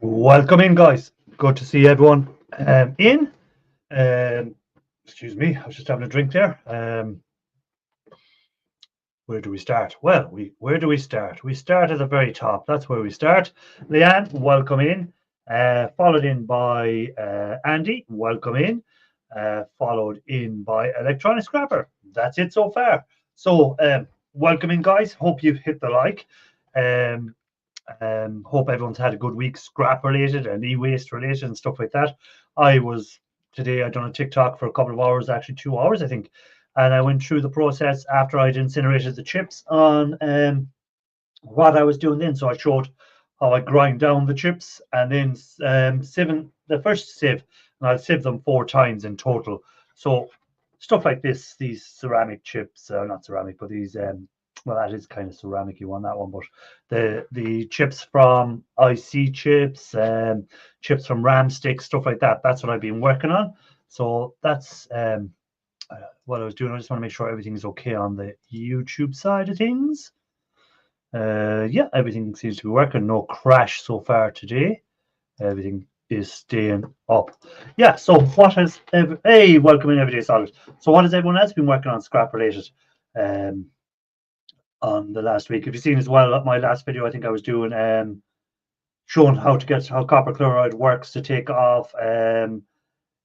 Welcome in, guys. Good to see everyone in. Um, Excuse me, I was just having a drink there. Where do we start? Well, where do we start? We start at the very top. That's where we start. Leanne, welcome in. Followed in by Andy, welcome in. Followed in by Electronic Scrapper. That's it so far. So, welcome in, guys. Hope you've hit the like. Um, Hope everyone's had a good week, scrap related and e-waste related and stuff like that. I done a TikTok for a couple of hours, actually 2 hours, I think, and I went through the process after I'd incinerated the chips on what I was doing then. So I showed how I grind down the chips and then sieving the first sieve, and I'll sieve them 4 times in total. So stuff like this, these ceramic chips, not ceramic, but these well, that is kind of ceramic on that one, but the chips from IC chips, chips from Ram sticks, stuff like that. That's what I've been working on. So that's what I was doing. I just want to make sure everything's okay on the YouTube side of things. Yeah, everything seems to be working. No crash so far today. Everything is staying up. Yeah, so what has hey, welcome in Everyday Solid. So what has everyone else been working on scrap related on the last week? If you've seen as well my last video, I think I was doing showing how copper chloride works to take off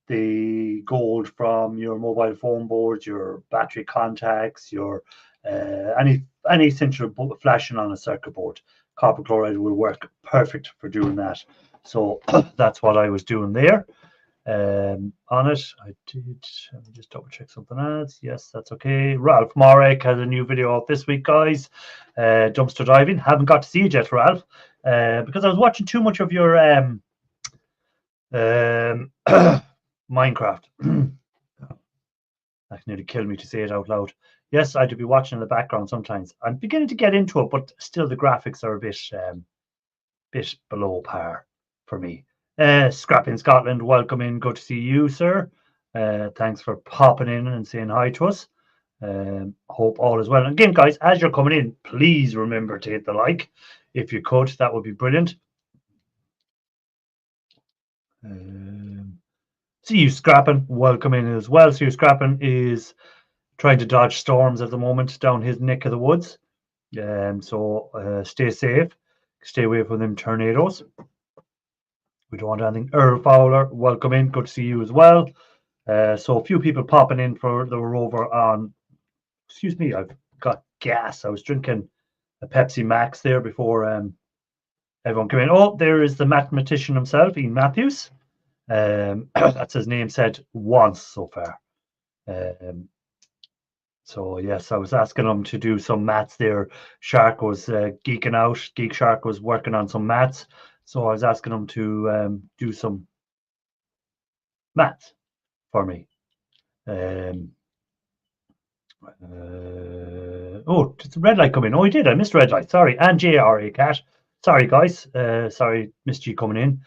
the gold from your mobile phone boards, your battery contacts, your any essential flashing on a circuit board. Copper chloride will work perfect for doing that. So that's what I was doing there. On it, I did. Let me just double check something else. Yes, that's okay. Ralph Marek has a new video out this week, guys. Dumpster diving. Haven't got to see it yet, Ralph, because I was watching too much of your Minecraft. That nearly killed me to say it out loud. Yes, I do be watching in the background sometimes. I'm beginning to get into it, but still the graphics are a bit below par for me. Scrap in Scotland, welcome in. Good to see you, sir. Thanks for popping in and saying hi to us. Hope all is well. And again, guys, as you're coming in, please remember to hit the like. If you could, that would be brilliant. See you scrapping, welcome in as well. See you scrapping is trying to dodge storms at the moment down his neck of the woods. So stay safe, stay away from them tornadoes. We don't want anything. Earl Fowler, welcome in, good to see you as well. So a few people popping in for the rover on. Excuse me, I've got gas. I was drinking a Pepsi Max there before everyone came in. Oh, there is the mathematician himself, Ian Matthews. That's his name said once so far. So yes, I was asking him to do some maths there. Shark was geeking out. Geek Shark was working on some maths. So I was asking him to do some maths for me. Oh, did the red light come in? Oh, he did. I missed red light. Sorry. And JRA Cat. Sorry, guys. Sorry, missed you coming in.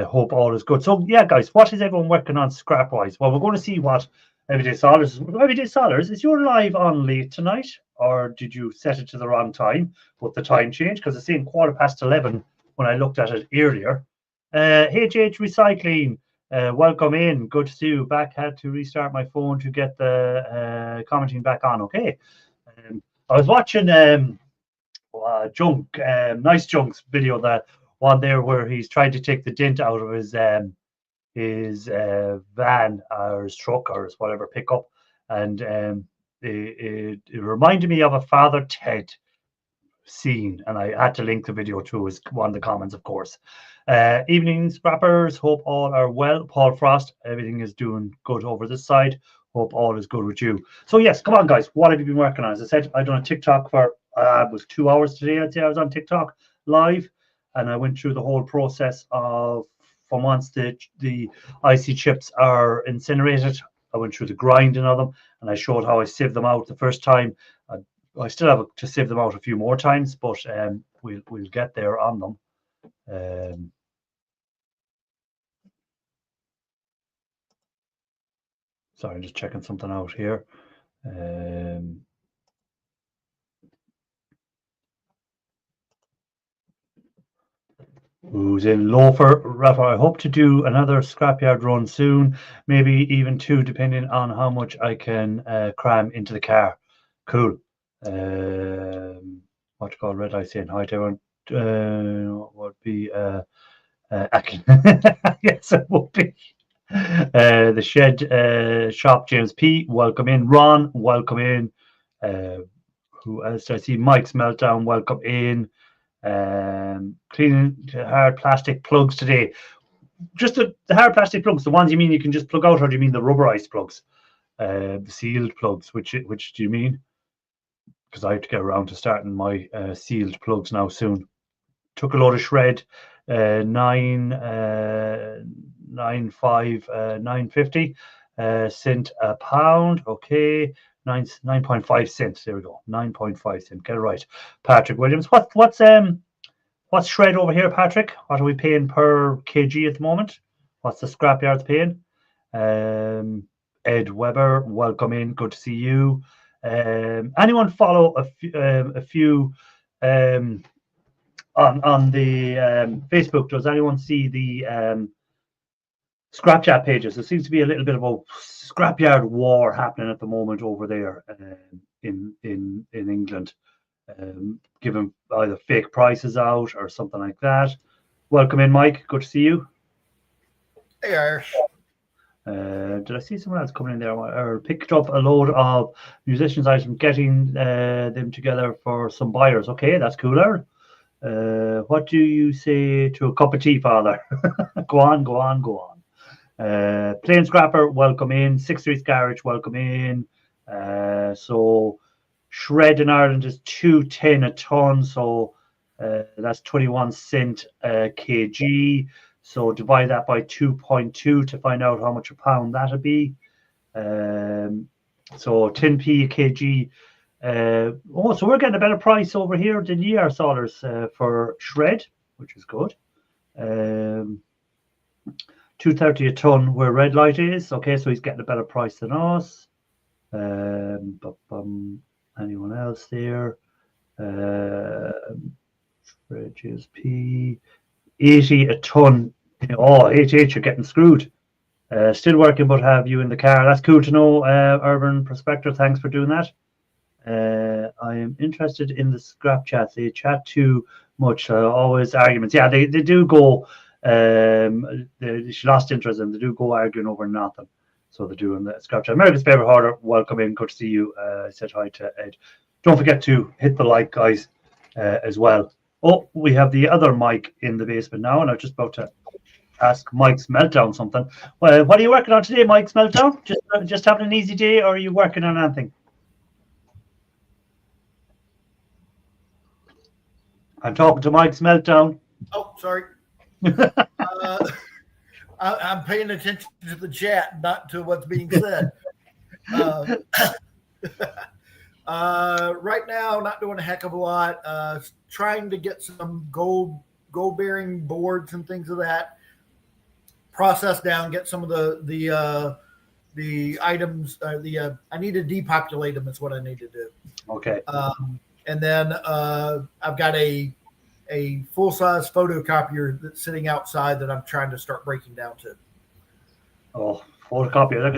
Hope all is good. So, yeah, guys, what is everyone working on scrap-wise? Well, we're going to see what Everyday Solars. Everyday Solars, is your live on late tonight? Or did you set it to the wrong time with the time change? Because it's saying 11:15 when I looked at it earlier. HH Recycling. Welcome in. Good to see you back. Had to restart my phone to get the commenting back on. Okay. I was watching Junk, Nice Junk's video, that one there where he's trying to take the dent out of his van or his truck or his whatever pickup, and it reminded me of a Father Ted scene, and I had to link the video to his one of the comments, of course. Evening scrappers, hope all are well. Paul Frost, everything is doing good over this side. Hope all is good with you. So yes, come on, guys, what have you been working on? As I said, I've done a TikTok for it was 2 hours today. I'd say I was on TikTok live, and I went through the whole process of from once the IC chips are incinerated. I went through the grinding of them, and I showed how I sieved them out the first time. I still have to sieve them out a few more times, but we'll get there on them. Sorry, I'm just checking something out here. Who's in Loafer? Rafa, I hope to do another scrapyard run soon, maybe even 2, depending on how much I can cram into the car. Cool. What you call Red Eye saying hi to everyone? Would be Akin. Yes, it would be. The Shed Shop, James P. Welcome in. Ron, welcome in. Who else do I see? Mike's Meltdown, welcome in. Cleaning hard plastic plugs today. Just the hard plastic plugs, the ones you mean you can just plug out, or do you mean the rubberized plugs? The sealed plugs, which do you mean? Because I have to get around to starting my sealed plugs now soon. Took a load of shred, 9.50 cent a pound. Okay, 9.5 cents. There we go, 9.5 cent. Get it right, Patrick Williams. What's shred over here, Patrick? What are we paying per kg at the moment? What's the scrapyard's paying? Ed Weber, welcome in. Good to see you. Anyone follow a few on the Facebook? Does anyone see the Scrapchat pages? There seems to be a little bit of a scrapyard war happening at the moment over there in England. Giving either fake prices out or something like that. Welcome in, Mike. Good to see you. Hey, Irish. Did I see someone else coming in there? Or picked up a load of musicians' items, getting them together for some buyers. Okay, that's cooler. What do you say to a cup of tea, Father? Go on. Plain Scrapper, welcome in. Sixth Street Garage, welcome in. So shred in Ireland is 2.10 a ton, so that's 21 cent a kg. So divide that by 2.2 to find out how much a pound that'd be. So 10p a kg. So we're getting a better price over here than ye are, Solers, for shred, which is good. 2.30 a ton where Red Light is. Okay, so he's getting a better price than us. Anyone else there? Shred GSP. 80 a ton. Oh, 88, you're getting screwed. Still working, but have you in the car. That's cool to know, Urban Prospector. Thanks for doing that. I am interested in the scrap chats. They chat too much. Always arguments. Yeah, they do go. She lost interest and they do go arguing over nothing. So they're doing the scrap chat. America's favorite hoarder, welcome in. Good to see you. I said hi to Ed. Don't forget to hit the like, guys, as well. Oh, we have the other Mike in the basement now, and I'm just about to ask Mike's Meltdown something. Well, what are you working on today, Mike's Meltdown? Just having an easy day, or are you working on anything? I'm talking to Mike's Meltdown. Oh, sorry. I'm paying attention to the chat, not to what's being said. Right now, not doing a heck of a lot. Trying to get some gold bearing boards and things of that processed down. Get some of the items. I need to depopulate them. Is what I need to do. Okay. And then I've got a full-size photocopier that's sitting outside that I'm trying to start breaking down to. Oh, photocopiers. I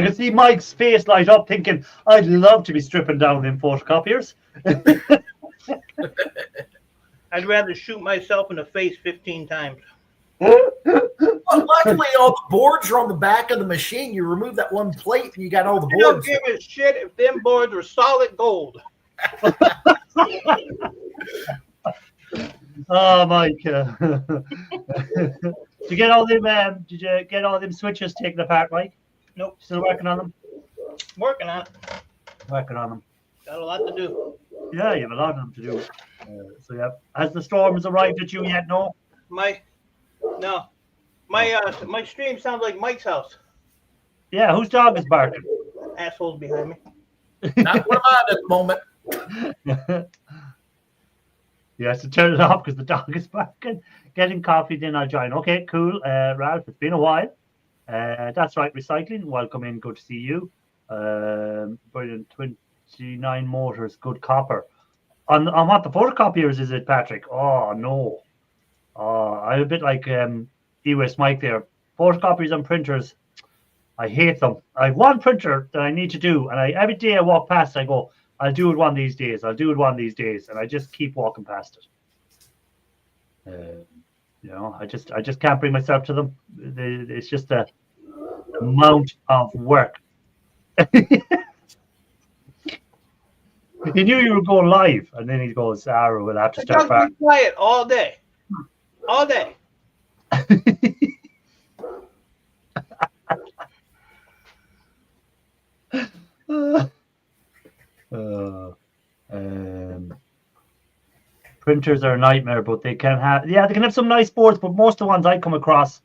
could see Mike's face light up thinking, I'd love to be stripping down them photocopiers. I'd rather shoot myself in the face 15 times. Well, luckily, all the boards are on the back of the machine. You remove that one plate and you got all the boards. You don't give a shit if them boards were solid gold. Oh, Mike. Did you get all them? Did you get all them switches taken apart, Mike? Nope. Still working on them? Working on it. Working on them. Got a lot to do. Yeah, you have a lot of them to do. So yeah, has the storms arrived at you yet? No. My stream sounds like Mike's house. Yeah, whose dog is barking? Assholes behind me. Not one of mine at the moment. Yes, to turn it off because the dog is barking. Getting coffee, then I'll join. Okay, cool. Ralph, it's been a while. That's right, recycling. Welcome in. Good to see you. Brilliant. 29 motors. Good copper. On what the photocopiers is it, Patrick? Oh no. I'm a bit like E-West Mike there. Photocopiers and printers, I hate them. I have one printer that I need to do, and every day I walk past, I go, I'll do it one of these days. I'll do it one of these days, and I just keep walking past it. I just can't bring myself to them. It's just the amount of work. He knew you were going live, and then he goes, "Sarah, we'll have to start back." Quiet all day, all day. Printers are a nightmare, but they can have some nice boards, but most of the ones I come across.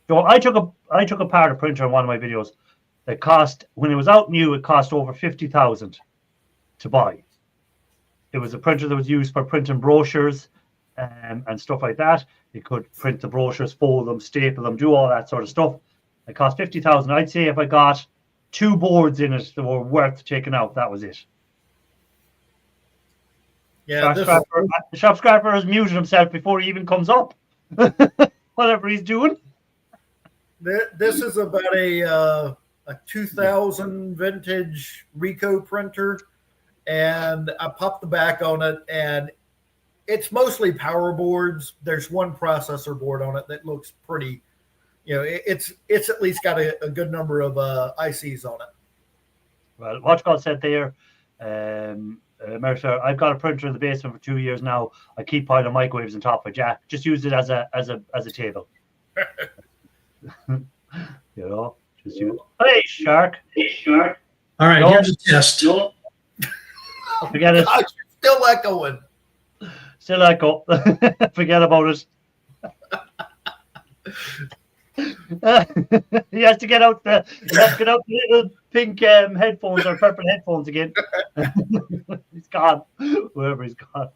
I took apart a printer in one of my videos that cost, when it was out new, it cost over 50,000 to buy. It was a printer that was used for printing brochures and stuff like that. You could print the brochures, fold them, staple them, do all that sort of stuff. It cost 50,000. I'd say if I got 2 boards in it that were worth taking out, that was it. Yeah, Shop Scrapper has muted himself before he even comes up. Whatever he's doing. This is about a 2000 vintage Ricoh printer, and I popped the back on it, and it's mostly power boards. There's one processor board on it that looks pretty. It's at least got a good number of ICs on it. Well, what God said there, Mercer, I've got a printer in the basement for 2 years now. I keep piling microwaves on top of it. Just use it as a table. Just use. Hey, Shark. All right, here's a test. Forget it. God, you're still echoing. Still echo. Forget about it. He has to get out the little pink headphones or purple headphones again. He's gone. Wherever he's gone.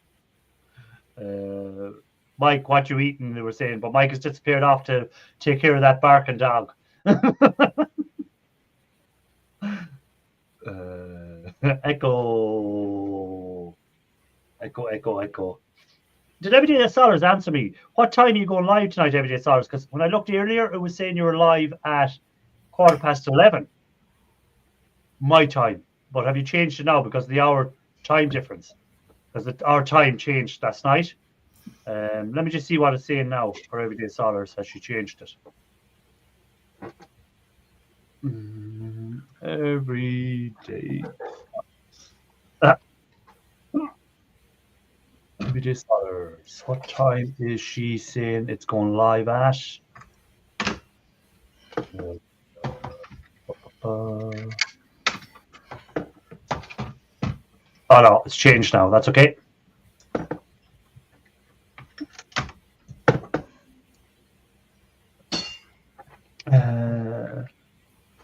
Mike, what you eating? They were saying, but Mike has disappeared off to take care of that barking dog. Echo. Did Everyday Scholars answer me? What time are you going live tonight, Everyday Scholars? Because when I looked earlier, it was saying you were live at 11:15 my time. But have you changed it now because of the hour time difference? Because our time changed last night. Let me just see what it's saying now for Everyday Scholars. Has she changed it? Everyday. Everyday Scholars. What time is she saying it's going live at? Oh no, it's changed now. That's okay.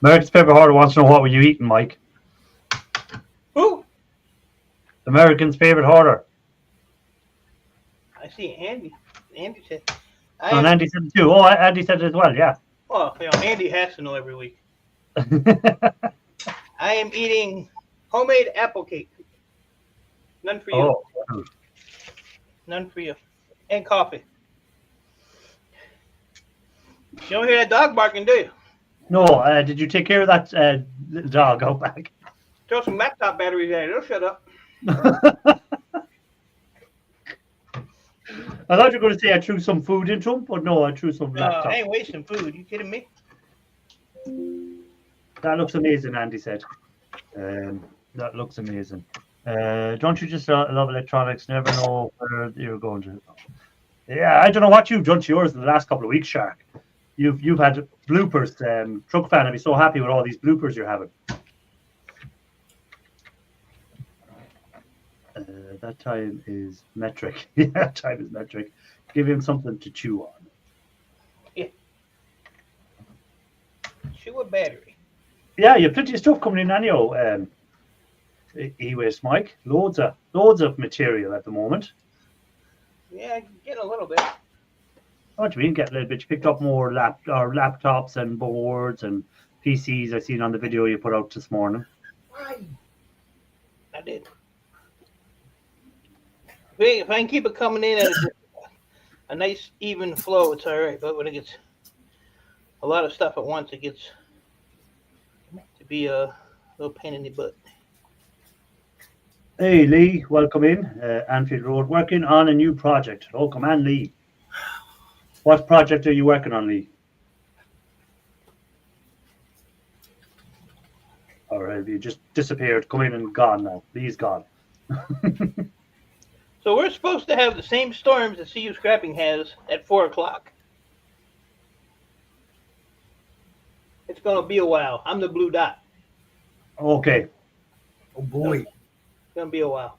American's favorite hoarder wants to know what were you eating, Mike? Who? American's favorite hoarder. I see Andy. Andy said. And Andy said it too. Oh, Andy said it as well. Yeah. Well, Andy has to know every week. I am eating homemade apple cake. None for you. Oh. None for you. And coffee. You don't hear that dog barking, do you? No. Did you take care of that little dog out back? Throw some laptop batteries at it. It'll shut up. I thought you were going to say I threw some food into him, but no, I threw some laptop. I ain't wasting food. You kidding me? That looks amazing, Andy said. That looks amazing. Don't you just love electronics? Never know where you're going to. Yeah, I don't know what you've done to yours in the last couple of weeks, Shark. You've had bloopers. Truck fan, I'd be so happy with all these bloopers you're having. That time is metric. Yeah, time is metric. Give him something to chew on. Yeah. Chew a battery. Yeah, you have plenty of stuff coming in anyhow. E-Waste Mike. Loads of material at the moment. Yeah, I can get a little bit. What do you mean get a little bit? You picked up more laptops and boards and PCs I seen on the video you put out this morning. Why? I did. If I can keep it coming in, a nice even flow, it's all right. But when it gets a lot of stuff at once, it gets to be a little pain in the butt. Hey, Lee, welcome in. Anfield Road, working on a new project. Oh, come on, Lee. What project are you working on, Lee? Or have you just disappeared, come in and gone now? Lee's gone. So we're supposed to have the same storms that CU Scrapping has at 4 o'clock. It's going to be a while. I'm the blue dot. Okay. Oh boy. It's going to be a while.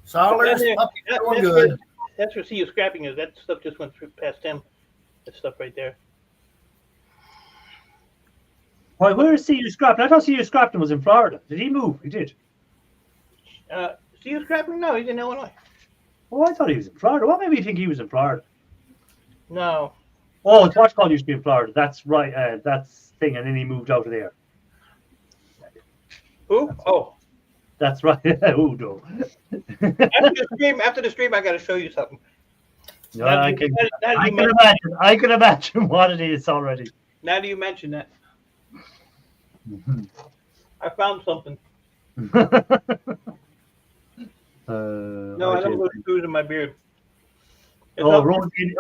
Solder's That's up going good. That's where CU Scrapping is. That stuff just went through past him. That stuff right there. Why, where is CU Scrapping? I thought CU Scrapping was in Florida. Did he move? He did. CU Scrapping? No, he's in Illinois. Oh, I thought he was in Florida. What made me think he was in Florida? No. Oh, it's Watch Call used to be in Florida. That's right. That's thing, and then he moved out of there. Who? Oh. That's right. Oh, no. After the stream, I got to show you something. No, I can imagine what it is already. Now that you mention that, I found something. No, I don't put screws in my beard. Rosie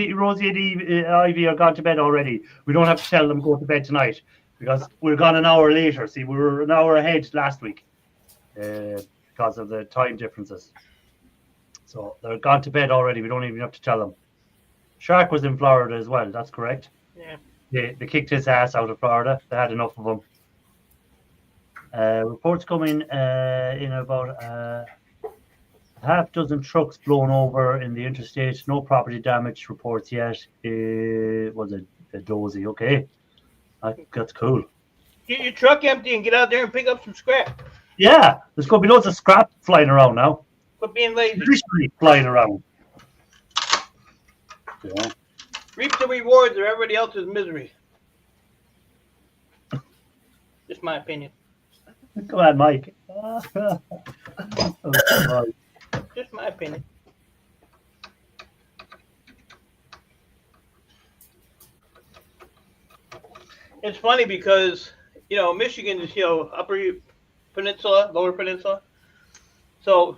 and Ivy are gone to bed already. We don't have to tell them go to bed tonight because we're gone an hour later. See, we were an hour ahead last week because of the time differences. So they're gone to bed already. We don't even have to tell them. Shark was in Florida as well. That's correct. Yeah. They kicked his ass out of Florida. They had enough of him. Reports coming in about half dozen trucks blown over in the interstate. No property damage reports yet. It was a dozy. Okay, that's cool. Get your truck empty and get out there and pick up some scrap. Yeah, there's going to be loads of scrap flying around now. Quit being lazy. Literally flying around. Yeah. Reap the rewards of everybody else's misery. Just my opinion. Come on, Mike. Just my opinion. It's funny because, Michigan is, upper peninsula, lower peninsula. So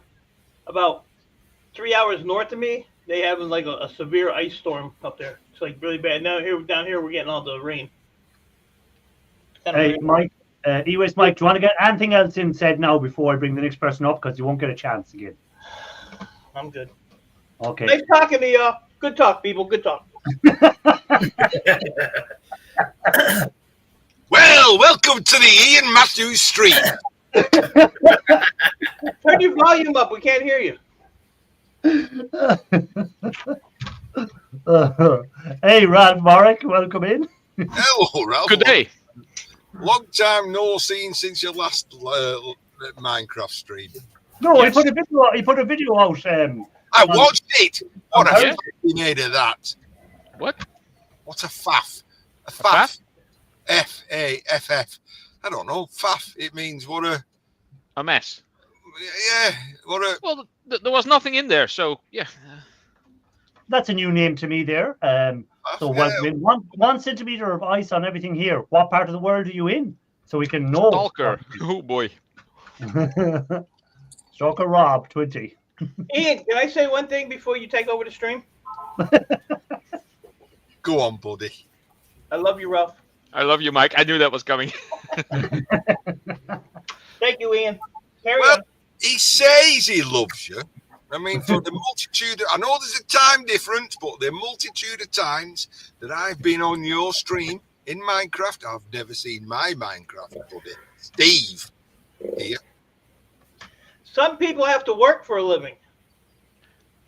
about 3 hours north of me, they having like a severe ice storm up there. It's like really bad. Now down here, we're getting all the rain. Hey, Mike. Anyways, Mike, do you want to get anything else in said now before I bring the next person up? Because you won't get a chance again. I'm good. Okay. Nice talking to you. Good talk, people. Good talk. Well, welcome to the Ian Matthews Street. Turn your volume up. We can't hear you. Hey, Ralph Morrick, welcome in. Hello, Ralph. Good day. Long time no seen since your last Minecraft stream. No, yes. He put a video out. I watched it. What a faff he made of that. What? What a faff. A faff. F-A-F-F. I don't know. Faff. It means what a mess. Yeah. What a. Well, there was nothing in there, so yeah. That's a new name to me there. So welcome in. 1 centimeter of ice on everything here. What part of the world are you in? So we can know. Stalker. Oh boy. Stalker Rob 20. Ian, can I say one thing before you take over the stream? Go on, buddy. I love you, Ralph. I love you, Mike. I knew that was coming. Thank you, Ian. Carry well, on. He says he loves you. I mean, for the multitude, I know there's a time difference, but the multitude of times that I've been on your stream in Minecraft, I've never seen my Minecraft buddy, Steve, here. Some people have to work for a living.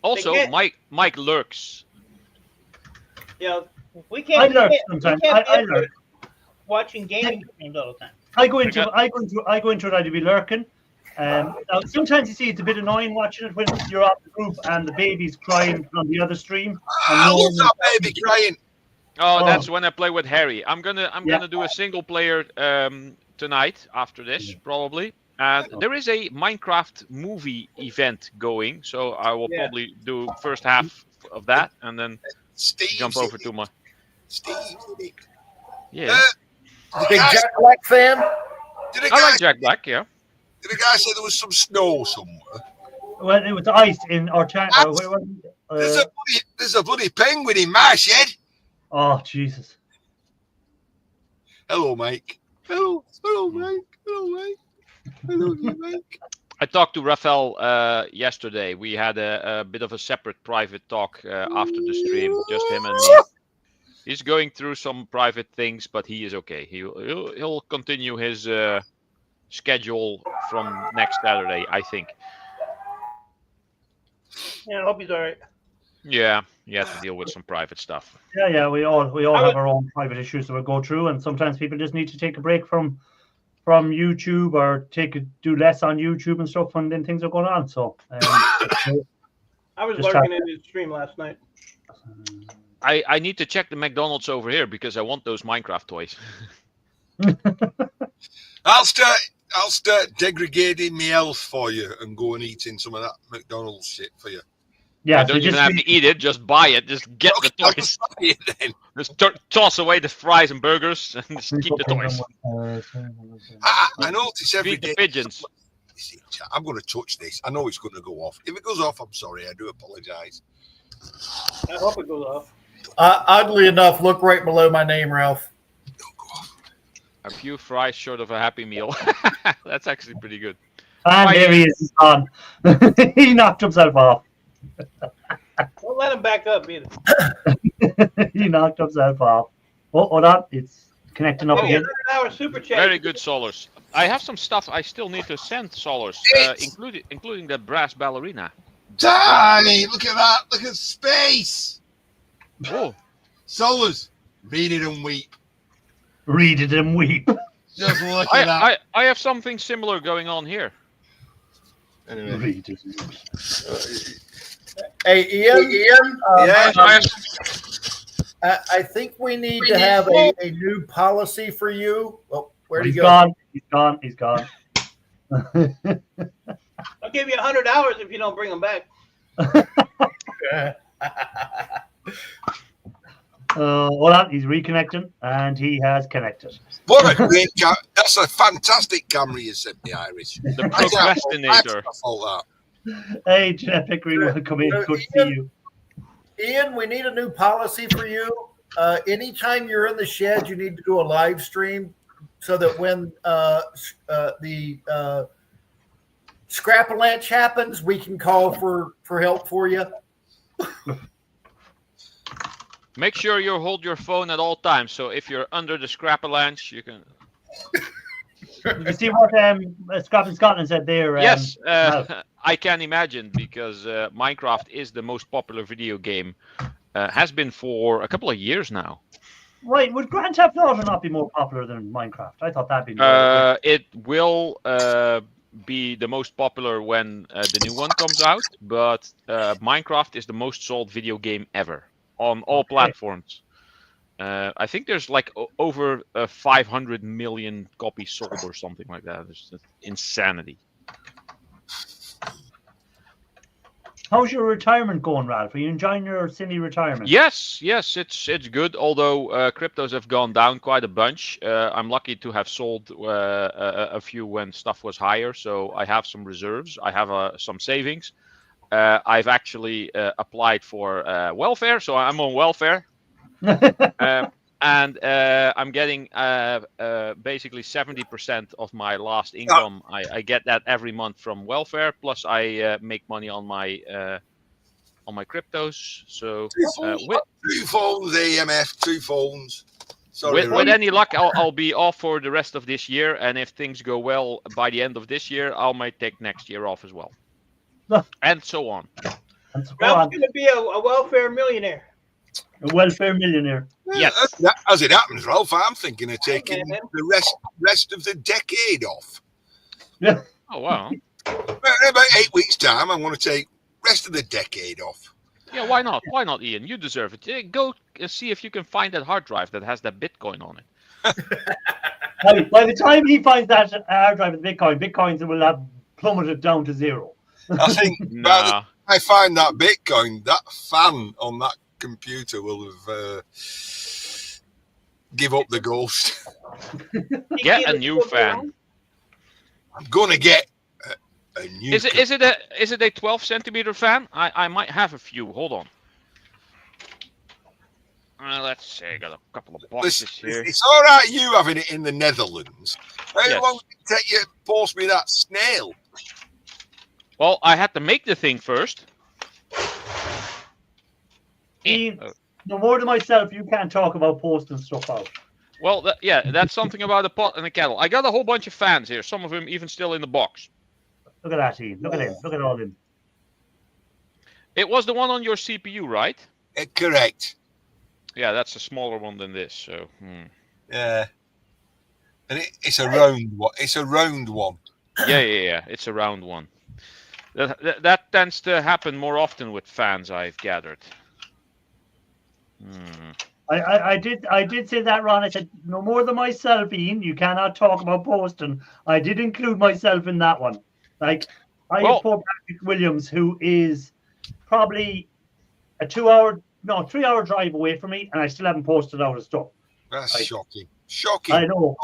Also, Mike lurks. We can't. I lurk sometimes. I lurk. Watching gaming streams all the time. I go into it. I'd be lurking. Now, sometimes you see it's a bit annoying watching it when you're off the group and the baby's crying on the other stream. I love that baby crying. Oh, that's when I play with Harry. I'm gonna do a single player tonight after this probably. And there is a Minecraft movie event going, so I will probably do first half of that, and then Steve jump over to my. Steve. Yeah, Big Jack Black fan. Did a I guy, like Jack Black. Yeah. did a guy say there was some snow somewhere? Well, it was ice in Orchard. Where was it? There's a bloody penguin in my shed. Oh, Jesus. Hello, Mike. Hello, Mike. Hello, Mike. Hello, Mike. I talked to Rafael yesterday. We had a bit of a separate private talk after the stream, just him and me. He's going through some private things, but he is okay. He'll continue his schedule from next Saturday, I think. Yeah, I hope he's all right. Yeah, he had to deal with some private stuff. Yeah. We all have our own private issues that we go through, and sometimes people just need to take a break from YouTube or do less on YouTube and stuff, and then things are going on. So I was lurking in his stream last night. I need to check the McDonald's over here because I want those Minecraft toys. I'll start degrading my health for you and go and eating some of that McDonald's shit for you. Yeah, I don't even have to eat it. Just buy it. Just get the toys. Then. Just toss away the fries and burgers and just keep the toys. I notice every Feed day. the pigeons. I'm going to touch this. I know it's going to go off. If it goes off, I'm sorry. I do apologize. I hope it goes off. Oddly enough, look right below my name, Ralph. Don't go off. A few fries short of a Happy Meal. That's actually pretty good. And there he is. He's gone. He knocked himself off. Don't let him back up either. He knocked himself off. Oh, hold on. It's connecting up again. $100 super chat. Very good, Solars. I have some stuff I still need to send, Solars, including the brass ballerina. Tiny, look at that. Look at space. Oh. Solars, read it and weep. Read it and weep. Just look at that. I have something similar going on here. Anyway. Read it and weep. Hey, Ian. Yeah. I think we need to have a new policy for you. Well, where'd he He's go? gone. He's gone. I'll give you $100 if you don't bring him back. Hold on. He's reconnecting, and he has connected. What a great that's a fantastic camera you sent me, Irish. The procrastinator. Hey, Jeff Hickory, welcome in. Good to see you. Ian, we need a new policy for you. Anytime you're in the shed, you need to do a live stream so that when the Scrapyard happens, we can call for help for you. Make sure you hold your phone at all times. So if you're under the Scrapyard, you can. You see what Scrap in Scotland said there? Yes, I can imagine because Minecraft is the most popular video game. Has been for a couple of years now. Right, would Grand Theft Auto not be more popular than Minecraft? I thought that'd be It will be the most popular when the new one comes out, but Minecraft is the most sold video game ever on all platforms. I think there's like over 500 million copies sold or something like that. It's insanity. How's your retirement going, Ralph? Are you enjoying your silly retirement? Yes, it's good. Although cryptos have gone down quite a bunch. I'm lucky to have sold a few when stuff was higher, so I have some reserves. I have some savings. I've actually applied for welfare, so I'm on welfare. And I'm getting basically 70% of my last income. I get that every month from welfare. Plus, I make money on my cryptos. So two phones, AMF, two phones. Sorry, with any luck, I'll be off for the rest of this year. And if things go well by the end of this year, I might take next year off as well, and so on. Ralph's going to be a welfare millionaire. A welfare millionaire. Yes. As it happens, Ralph, I'm thinking of taking the rest of the decade off. Yeah. Oh, wow. About 8 weeks' time, I want to take rest of the decade off. Yeah, why not? Why not, Ian? You deserve it. Go see if you can find that hard drive that has that Bitcoin on it. By the time he finds that hard drive with Bitcoins will have plummeted down to zero. I think I find that Bitcoin, that fan on that computer will have give up the ghost. Get a new fan. I'm gonna get a new. Is it a 12 centimeter fan? I might have a few. Hold on. Let's see. I got a couple of boxes here. It's all right you having it in the Netherlands. How Yes. long did it take you to post me that snail? Well, I had to make the thing first. Ian, no more than myself, you can't talk about posting stuff out. Well, that's something about a pot and a kettle. I got a whole bunch of fans here. Some of them even still in the box. Look at that, Ian. Look at him. Look at all him. It was the one on your CPU, right? Correct. Yeah, that's a smaller one than this. So. Yeah. And it's a round one. It's a round one. Yeah. It's a round one. That tends to happen more often with fans, I've gathered. I did say that, Ron. I said no more than myself, Ian. You cannot talk about posting. I did include myself in that one. Like I have poor Patrick Williams, who is probably a 3-hour drive away from me, and I still haven't posted out of stuff. That's shocking. Shocking. I know.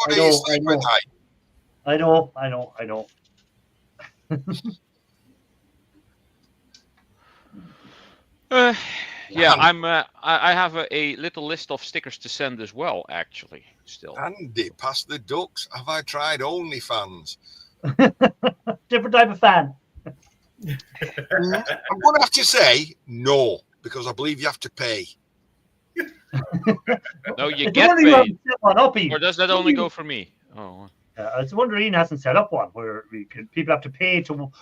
Yeah, I have a little list of stickers to send as well, actually. Still. Andy, past the ducks. Have I tried OnlyFans? Different type of fan. I'm going to have to say no, because I believe you have to pay. No, you get paid. Or does that only go for me? Oh. I was wondering, Ian hasn't set up one where people have to pay to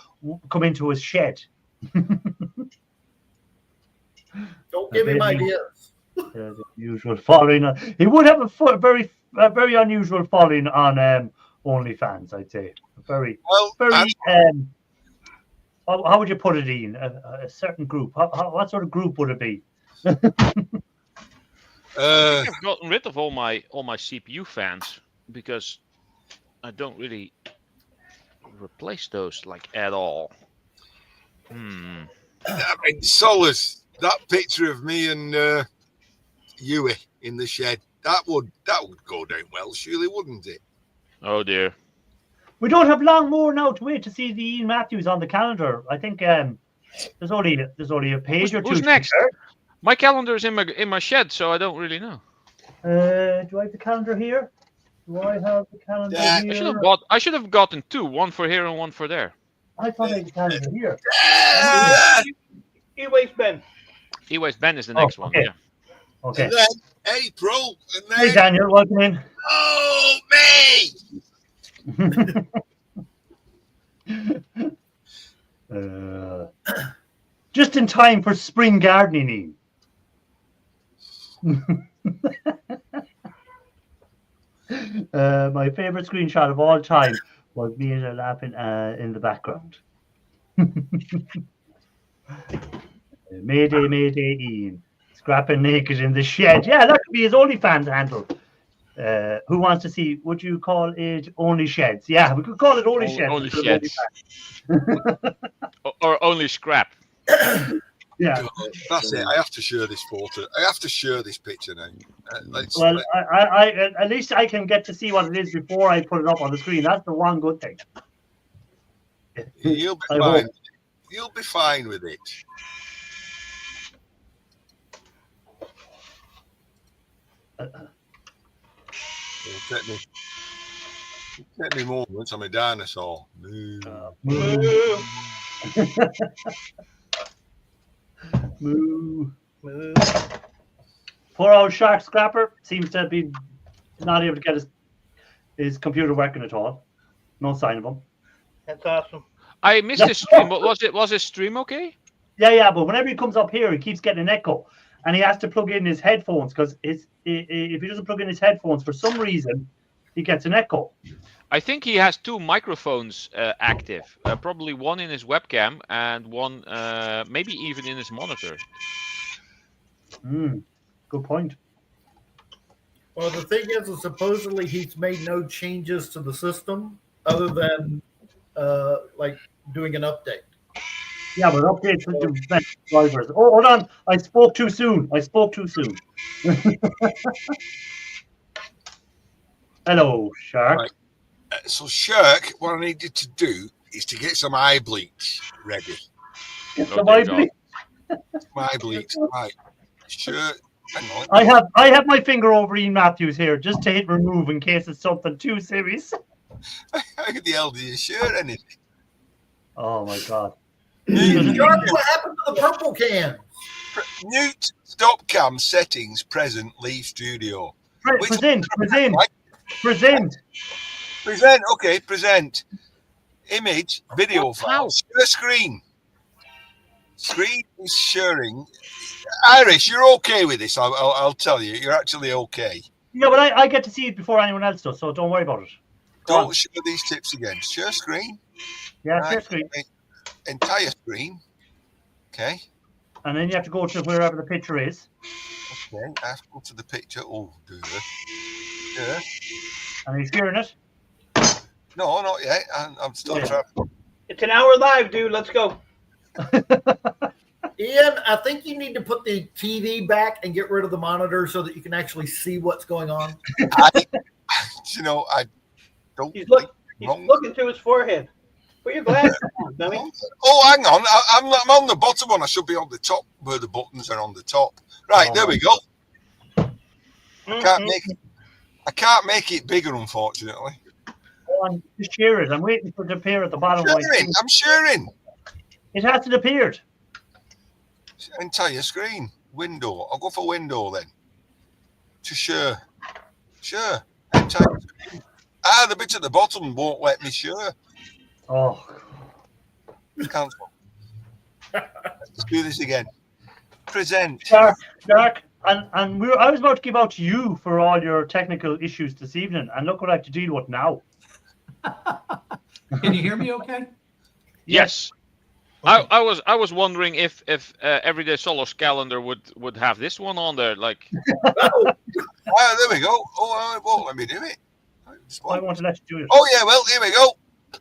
come into his shed. Don't give him ideas. The usual following. He would have a very unusual following on OnlyFans, I'd say. Very. How would you put it, Ian? A certain group. What sort of group would it be? I think I've gotten rid of all my CPU fans because I don't really replace those like at all. I mean, Solace. That picture of me and Huey in the shed, that would go down well, surely, wouldn't it? Oh dear. We don't have long more now to wait to see the Ian Matthews on the calendar. I think there's only a page or two. Who's next? My calendar is in my shed, so I don't really know. Do I have the calendar here? Do I have the calendar here? I should have gotten two, one for here and one for there. I thought I had the calendar here. E-Waste Ben. E-Waste Ben is the next one. Yeah. Okay. And then April. And then, hey, Daniel, welcome in. Oh, me! Just in time for spring gardening. My favorite screenshot of all time was me and her laughing in the background. Mayday, Ian. Scrapping naked in the shed. Yeah, that could be his OnlyFans handle. Who wants to see? Would you call it Only Sheds? Yeah, we could call it Only Sheds. Only Sheds. or Only Scrap. Yeah. That's it. I have to share this photo. I have to share this picture now. I at least I can get to see what it is before I put it up on the screen. That's the one good thing. You'll be fine. You'll be fine with it. It'll take me moments. I'm a dinosaur. Moo. Poor old Shark Scrapper seems to be not able to get his computer working at all. No sign of him. That's awesome. I missed his stream, but was his stream okay? Yeah, but whenever he comes up here, he keeps getting an echo. And he has to plug in his headphones because if he doesn't plug in his headphones, for some reason, he gets an echo. I think he has two microphones active. Probably one in his webcam and one maybe even in his monitor. Good point. Well, the thing is supposedly he's made no changes to the system other than like doing an update. Yeah, but updates will do drivers. Oh, hold on. I spoke too soon. Hello, Shark. Right. So, Shirk, what I need you to do is to get some eye bleach ready. Get Oh, some dear eye God. bleach. Eye bleach, right? Shirk, hang on. I have my finger over Ian Matthews here just to hit remove in case it's something too serious. How the hell do you share anything? Oh my God. Shark, what happened to the purple can? Mute stop cam settings present. Leave studio. Present. Present. Okay, present. Image, video file. Share screen. Screen is sharing. Irish, you're okay with this. I'll tell you. You're actually okay. Yeah, but I get to see it before anyone else does, so don't worry about it. Don't share these tips again. Share screen. Yeah, share screen. Entire screen. Okay. And then you have to go to wherever the picture is. Okay. I have to go to the picture. Oh, dear. Yeah. And are you sharing it? No, not yet. I'm still trying. It's an hour live, dude. Let's go. Ian, I think you need to put the TV back and get rid of the monitor so that you can actually see what's going on. I don't. He's looking to his forehead. Put your glasses on, dummy. Oh, hang on. I'm on the bottom one. I should be on the top where the buttons are on the top. Right, there we go. I can't make it bigger, unfortunately. Oh, just share it. I'm waiting for it to appear at the bottom. I'm sharing. It hasn't appeared. Entire screen. Window. I'll go for window then. To share. Share. Entire screen. The bit at the bottom won't let me share. Oh. Cancel. Let's do this again. Present. Dark. And I was about to give out to you for all your technical issues this evening, and look what I have to deal with now. Can you hear me okay? Yes. Okay. I was wondering if Everyday Solos calendar would have this one on there, like. There we go. Oh, it won't let me do it. I want to let you do it. Oh yeah, well here we go.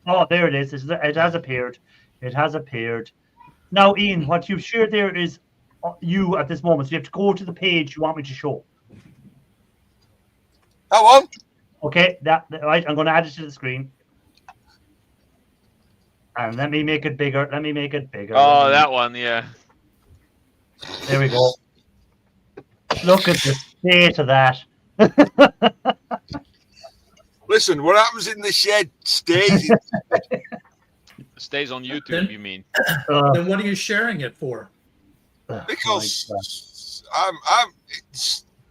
Oh, there it is. It has appeared. It has appeared. Now, Ian, what you've shared there is you at this moment. So you have to go to the page you want me to show. That one. Okay, right. I'm going to add it to the screen. And let me make it bigger. Oh, that one, yeah. There we go. Look at the state of that. Listen, what happens in the shed stays. Stays on YouTube, you mean? Then what are you sharing it for? Because I'm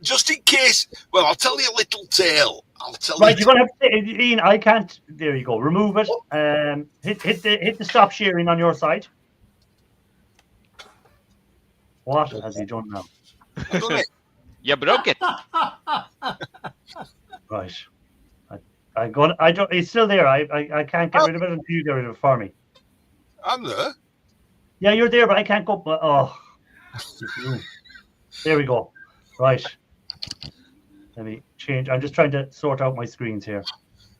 just in case. Well, I'll tell you a little tale. Right, you're gonna have to, Ian. I can't. There you go. Remove it. Hit the stop sharing on your side. What has he done now? I've done it. Yeah, broke it. Right. I don't. It's still there. I can't get rid of it until you get rid of it for me. I'm there. Yeah, you're there, but I can't go. Oh. There we go. Right. Let me change. I'm just trying to sort out my screens here.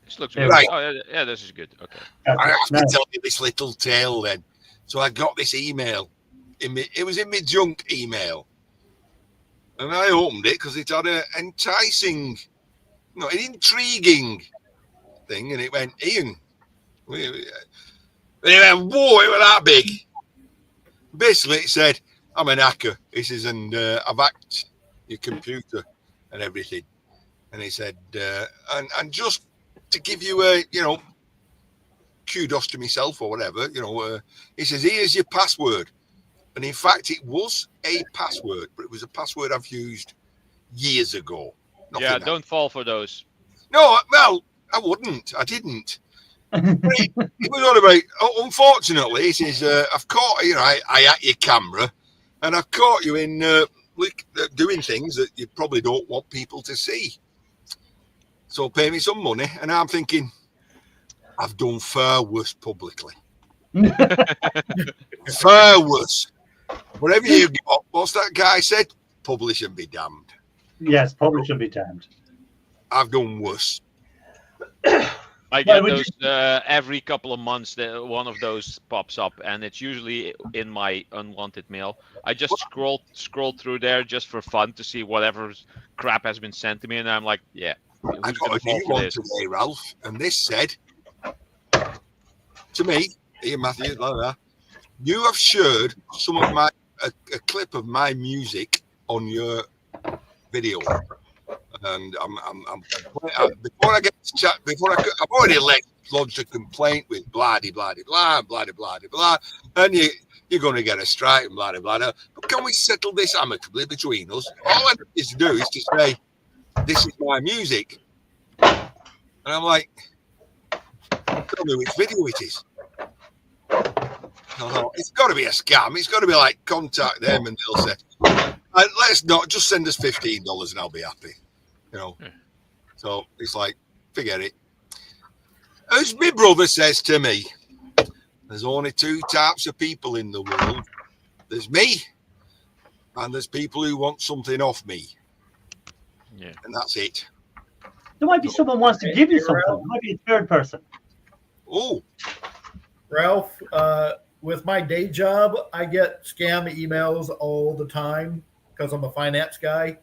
This looks good. Right. Oh, yeah, this is good. Okay. I have to tell you this little tale then. So I got this email. It was in my junk email. And I opened it because it had an enticing, an intriguing thing. And it went, Ian. And it went, whoa, it was that big. Basically, it said, I'm an hacker. He says, and I've hacked your computer and everything. And he said, and just to give you a, kudos to myself or whatever, he says, here's your password. And in fact, it was a password, but it was a password I've used years ago. Yeah, don't fall for those. No, well, I wouldn't. I didn't. It was all about, unfortunately, he says, I've caught, I hack your camera and I've caught you in doing things that you probably don't want people to see. So pay me some money. And I'm thinking, I've done far worse publicly. Far worse. Whatever you got, what's that guy said? Publish and be damned. Yes, publish and be damned. I've done worse. I Why get would those every couple of months. One of those pops up, and it's usually in my unwanted mail. I just scroll through there just for fun to see whatever crap has been sent to me, and I'm like, yeah, I who's got gonna a fall new for one this? today, Ralph, and this said to me, here, Matthew, blah, blah, you have shared some of my a clip of my music on your video, and before I get to chat, I've already lodged a complaint with blah blah blah blah blah blah, and you're going to get a strike and blah blah blah. But can we settle this amicably between us? All I need to do is to say, this is my music, and I'm like, tell me which video it is. It's got to be a scam. It's got to be like, contact them and they'll say, let's not, just send us $15 and I'll be happy. You know. So it's like, forget it. As my brother says to me, there's only two types of people in the world. There's me, and there's people who want something off me. Yeah. And that's it. There might be someone who wants to give you something. There might be a third person. Oh, Ralph, with my day job, I get scam emails all the time because I'm a finance guy.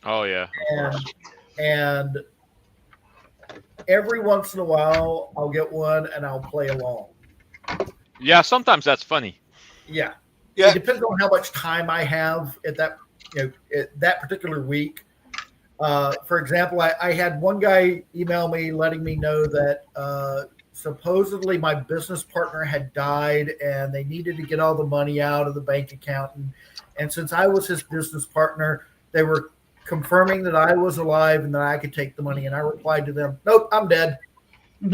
Oh yeah. And every once in a while, I'll get one and I'll play along. Yeah, sometimes that's funny. Yeah. yeah. It depends on how much time I have at that, at that particular week. For example, I had one guy email me letting me know that supposedly my business partner had died and they needed to get all the money out of the bank account. And since I was his business partner, they were confirming that I was alive and that I could take the money. And I replied to them, nope, I'm dead. And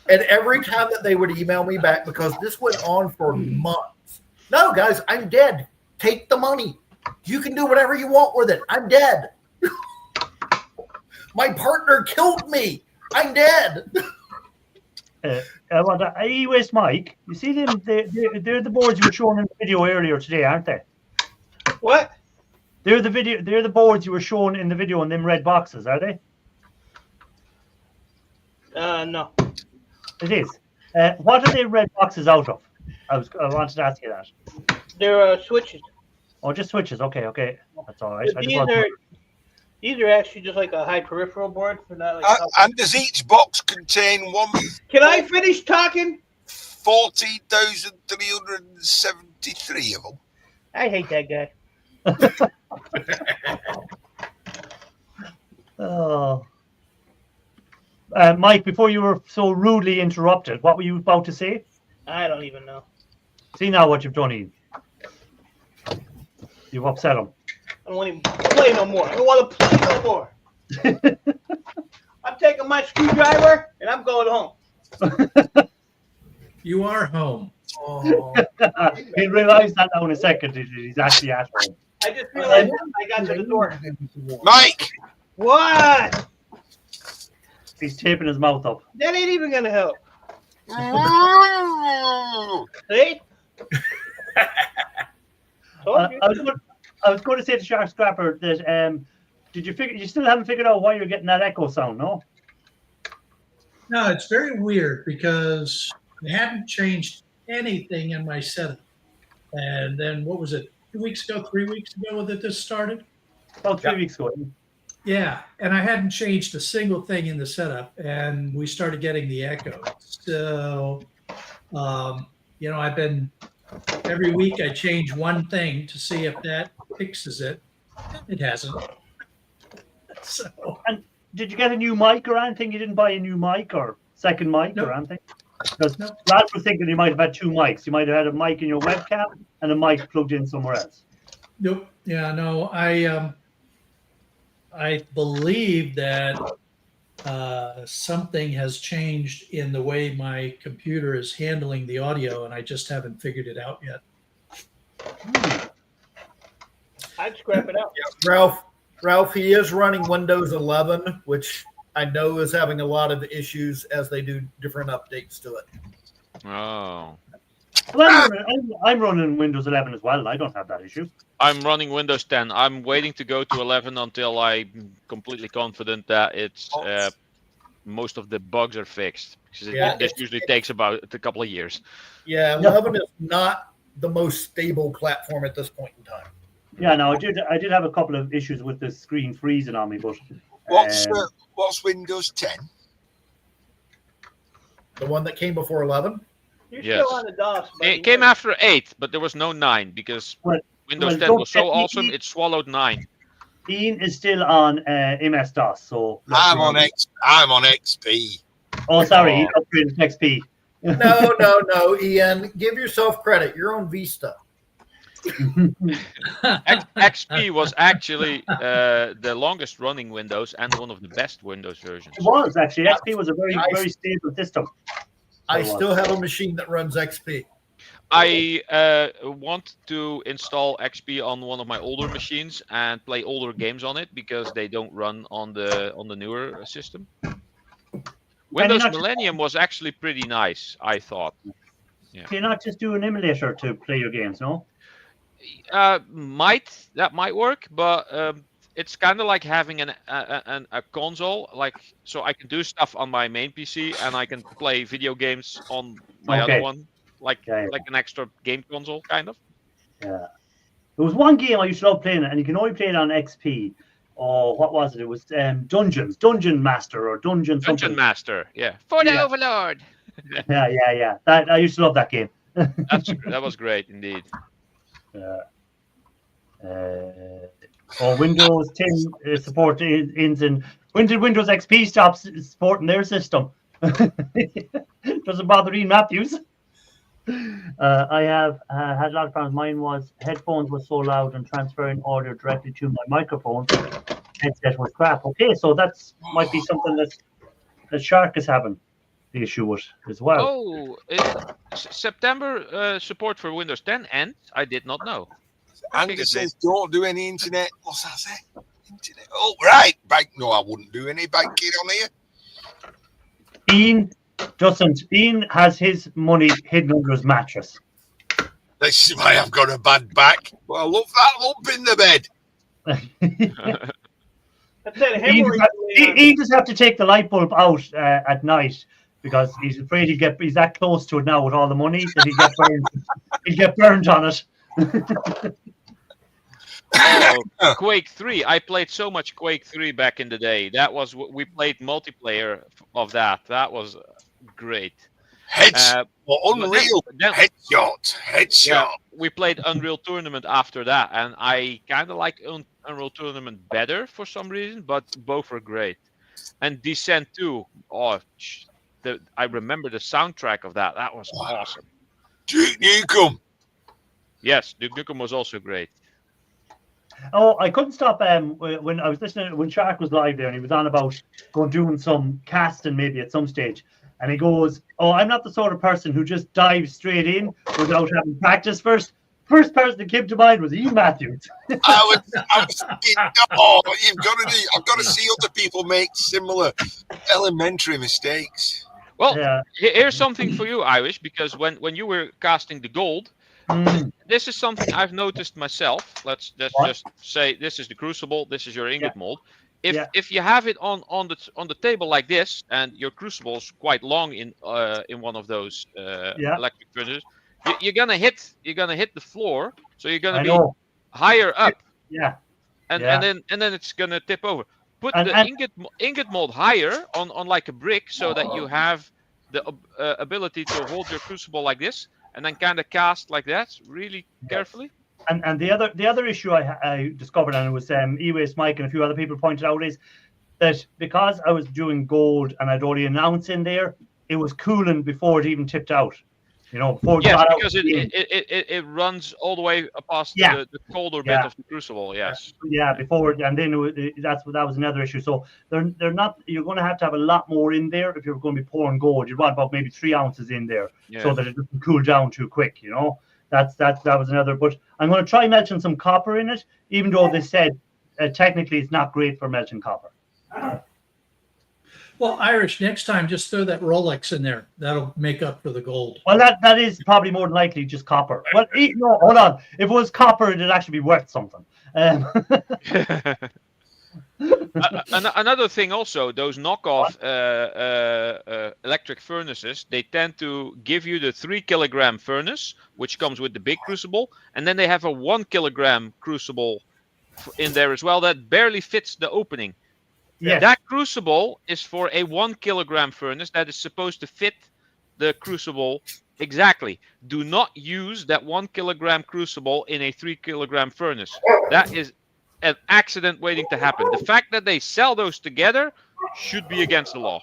every time that they would email me back, because this went on for months. No, guys, I'm dead. Take the money. You can do whatever you want with it. I'm dead. My partner killed me. I'm dead. E-Waste Mike, you see them? They're the boards you were showing in the video earlier today, aren't they? What? They're the boards you were showing in the video in them red boxes, are they? No. It is. What are they red boxes out of? I wanted to ask you that. They're switches. Oh, just switches. Okay. That's all right. These are actually just like a high peripheral board for that. Like And does each box contain one? Can I finish talking? 40,373 of them. I hate that guy. Oh. Mike, before you were so rudely interrupted, what were you about to say? I don't even know. See now what you've done, Ian. You've upset him. I don't want to even play no more. I don't want to play no more. I'm taking my screwdriver and I'm going home. You are home. Oh. He'll realise that now in a second. He's actually at home. I just realized I got to the door. Mike! What? He's taping his mouth up. That ain't even going to help. Oh. See? I was going to say to Shark Scrapper that did you figure? You still haven't figured out why you're getting that echo sound, no? No, it's very weird because I hadn't changed anything in my setup. And then what was it? 2 weeks ago, 3 weeks ago that this started? About 3 weeks ago. Yeah, and I hadn't changed a single thing in the setup, and we started getting the echo. So, I've been every week I change one thing to see if that fixes it. It hasn't. So, and did you get a new mic or anything? You didn't buy a new mic or second mic or anything? Because lads were thinking you might have had two mics. You might have had a mic in your webcam and a mic plugged in somewhere else. Nope. Yeah, no, I believe that something has changed in the way my computer is handling the audio, and I just haven't figured it out yet. I'd scrap it out. Yeah, Ralph, he is running Windows 11, which I know is having a lot of issues as they do different updates to it. Oh. Well, I'm running Windows 11 as well. I don't have that issue. I'm running Windows 10. I'm waiting to go to 11 until I'm completely confident that it's most of the bugs are fixed. Because Yeah, this usually takes about a couple of years. Yeah, Yeah. 11 is not the most stable platform at this point in time. Yeah, no, I did have a couple of issues with the screen freezing on me, but What's Windows 10? The one that came before 11. You're Yes. still on the DOS. buddy. It came after 8, but there was no 9 because Well, Windows 10 don't was so get me- awesome it swallowed 9. Ian is still on MS DOS, so I'm on XP. Oh, sorry, Oh. he upgraded to XP. No, Ian. Give yourself credit. You're on Vista. XP was actually the longest running Windows and one of the best Windows versions. It was actually XP was a very stable system. I It was. still have a machine that runs XP. I want to install XP on one of my older machines and play older games on it because they don't run on the newer system. Windows not- Millennium was actually pretty nice, I thought. Can you not just do an emulator to play your games, no? That might work, but it's kind of like having a console, like so I can do stuff on my main PC and I can play video games on my Okay. other one, like Yeah. like an extra game console, kind of. Yeah. There was one game I used to love playing, and you can only play it on XP. Oh, what was it? It was Dungeon Master or Dungeon something. Dungeon Master, yeah, for the Yeah. Overlord. Yeah. That I used to love that game. That was great indeed. Windows 10 support ends in. When did Windows XP stop supporting their system? Doesn't bother Ian Matthews. I have had a lot of problems. Mine was headphones were so loud and transferring audio directly to my microphone. Headset was crap. Okay, so that's might be something that Shark is having the issue with as well. Oh, September support for Windows 10 ends? I did not know. Andy says, don't do any internet. What's that say? Internet. Oh, right. No, I wouldn't do any banking on here. Ian has his money hidden under his mattress. This is why I've got a bad back. Well, I love that lump in the bed. That's that Ian hemorrhoid. just have to take the light bulb out at night because he's afraid he's that close to it now with all the money that he'll get burned. He'll get burned on it. Oh, Quake 3. I played so much Quake 3 back in the day. We played multiplayer of that. That was great. Unreal. Headshot. Yeah, we played Unreal Tournament after that, and I kind of like Unreal Tournament better for some reason, but both were great. And Descent 2. Oh, I remember the soundtrack of that. That was awesome. Duke Nukem. Yes, Duke Nukem was also great. Oh, I couldn't stop when I was listening when Shark was live there and he was on about doing some casting maybe at some stage. And he goes, "Oh, I'm not the sort of person who just dives straight in without having practice first." First person that came to mind was Ian Matthews. I was thinking, oh, I've got to see other people make similar elementary mistakes. Well, Yeah. here's something for you, Irish, because when you were casting the gold, this is something I've noticed myself. Let's just say this is the crucible, this is your ingot mold. If you have it on the table like this, and your crucible is quite long in one of those electric furnaces, you're gonna hit the floor, so you're gonna be higher up. Yeah. And then it's gonna tip over. Put the ingot mold higher on like a brick, so that you have the ability to hold your crucible like this, and then kind of cast like that, really carefully. And the other issue I discovered, and it was E-Waste Mike and a few other people pointed out, is that because I was doing gold and I'd already announced in there, it was cooling before it even tipped out. Before it got because out. it runs all the way past the colder bit of the crucible. Yes. Yeah, before, and then that was another issue. So they're not. You're going to have a lot more in there if you're going to be pouring gold. You'd want about maybe 3 ounces in there, so that it doesn't cool down too quick. That was another. But I'm going to try melting some copper in it, even though they said technically it's not great for melting copper. Well, Irish, next time just throw that Rolex in there. That'll make up for the gold. Well, that is probably more than likely just copper. Well, no, hold on. If it was copper, it'd actually be worth something. Another thing also, those knockoff electric furnaces, they tend to give you the 3 kilogram furnace, which comes with the big crucible, and then they have a 1 kilogram crucible in there as well that barely fits the opening. Yes. That crucible is for a 1 kilogram furnace that is supposed to fit the crucible exactly. Do not use that 1 kilogram crucible in a 3 kilogram furnace. That is an accident waiting to happen. The fact that they sell those together should be against the law.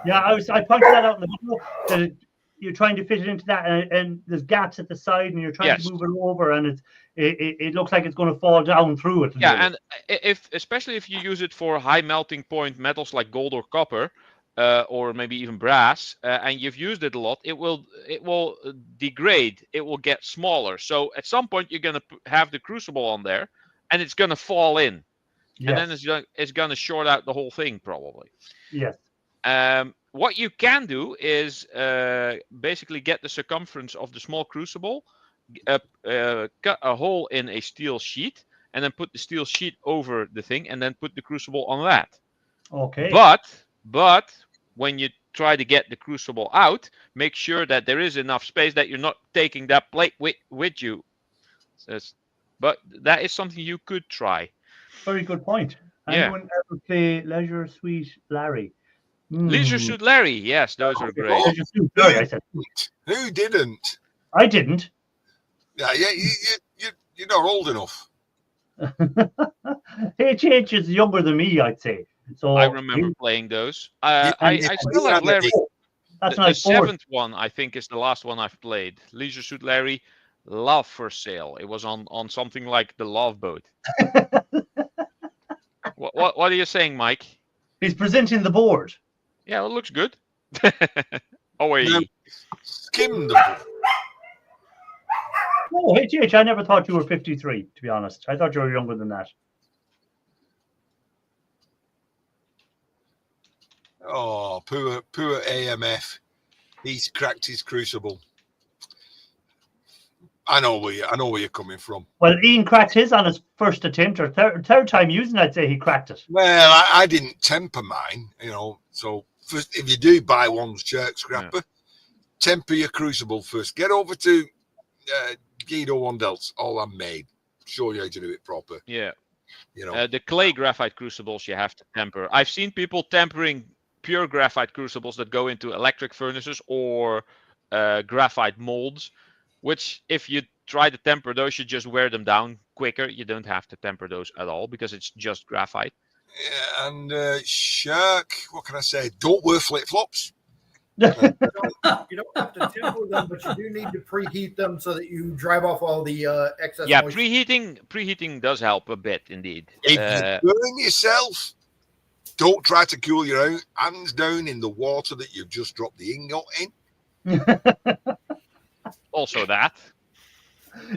Yeah, I pointed that out in the video. That you're trying to fit it into that, and there's gaps at the side, and you're trying to move it over, and it looks like it's going to fall down through it. Yeah, and especially if you use it for high melting point metals like gold or copper, or maybe even brass, and you've used it a lot, it will degrade. It will get smaller. So at some point you're going to have the crucible on there, and it's going to fall in, and then it's going to short out the whole thing probably. Yes. What you can do is basically get the circumference of the small crucible, cut a hole in a steel sheet, and then put the steel sheet over the thing, and then put the crucible on that. Okay. But when you try to get the crucible out, make sure that there is enough space that you're not taking that plate with you. But that is something you could try. Very good point. Anyone ever play Leisure Suite Larry? Leisure Suit Larry, yes, those are great. Leisure Suit Larry, I said. Who didn't? I didn't. Yeah, you're not old enough. HH is younger than me, I'd say. So I remember playing those. I still have Larry. That's the 7th one, I think, is the last one I've played. Leisure Suit Larry, Love for Sale. It was on something like the Love Boat. What are you saying, Mike? He's presenting the board. Yeah, well, it looks good. Oh, wait. Skim the board. Oh, HH, I never thought you were 53, to be honest. I thought you were younger than that. Oh, poor AMF. He's cracked his crucible. I know where you're coming from. Well, Ian cracked his on his first attempt, or third time using, I'd say he cracked it. Well, I didn't temper mine, so first, if you do buy one Jerk Scrapper, temper your crucible first. Get over to Guido Wandels, all I'm made. Show you how to do it proper. Yeah. The clay graphite crucibles you have to temper. I've seen people tempering pure graphite crucibles that go into electric furnaces or graphite molds, which if you try to temper those, you just wear them down quicker. You don't have to temper those at all because it's just graphite. Yeah, and Shark, what can I say? Don't wear flip-flops. You don't have to temper them, but you do need to preheat them so that you drive off all the excess moisture. Preheating does help a bit indeed. If you burn yourself, don't try to cool your hands down in the water that you've just dropped the ingot in. Also that.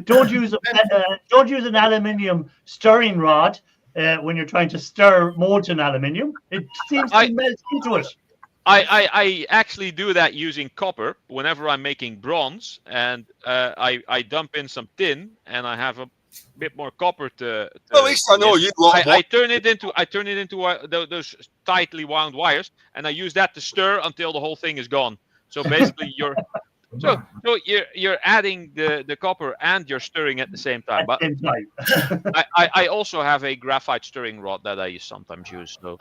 Don't use an aluminium stirring rod when you're trying to stir molten aluminium. It seems to melt into it. I actually do that using copper whenever I'm making bronze, and I dump in some tin, and I have a bit more copper to at least I know you. I turn it into those tightly wound wires, and I use that to stir until the whole thing is gone. So basically, you're adding the copper and you're stirring at the same time. But I also have a graphite stirring rod that I sometimes use. So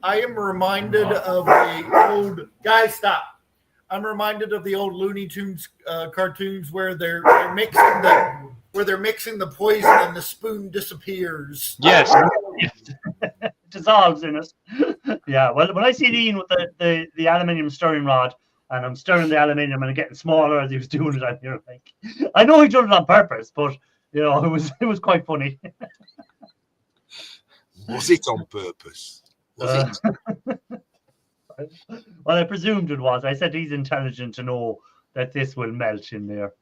I am reminded of the old guys. Stop. I'm reminded of the old Looney Tunes cartoons where they're mixing the poison and the spoon disappears. Yes. Dissolves in it. Yeah. Well, when I see Ian with the aluminium stirring rod, and I'm stirring the aluminium and it's getting smaller as he was doing it, I'm here like, I know he done it on purpose, but it was quite funny. Was it on purpose? Was it? Well, I presumed it was. I said he's intelligent to know that this will melt in there.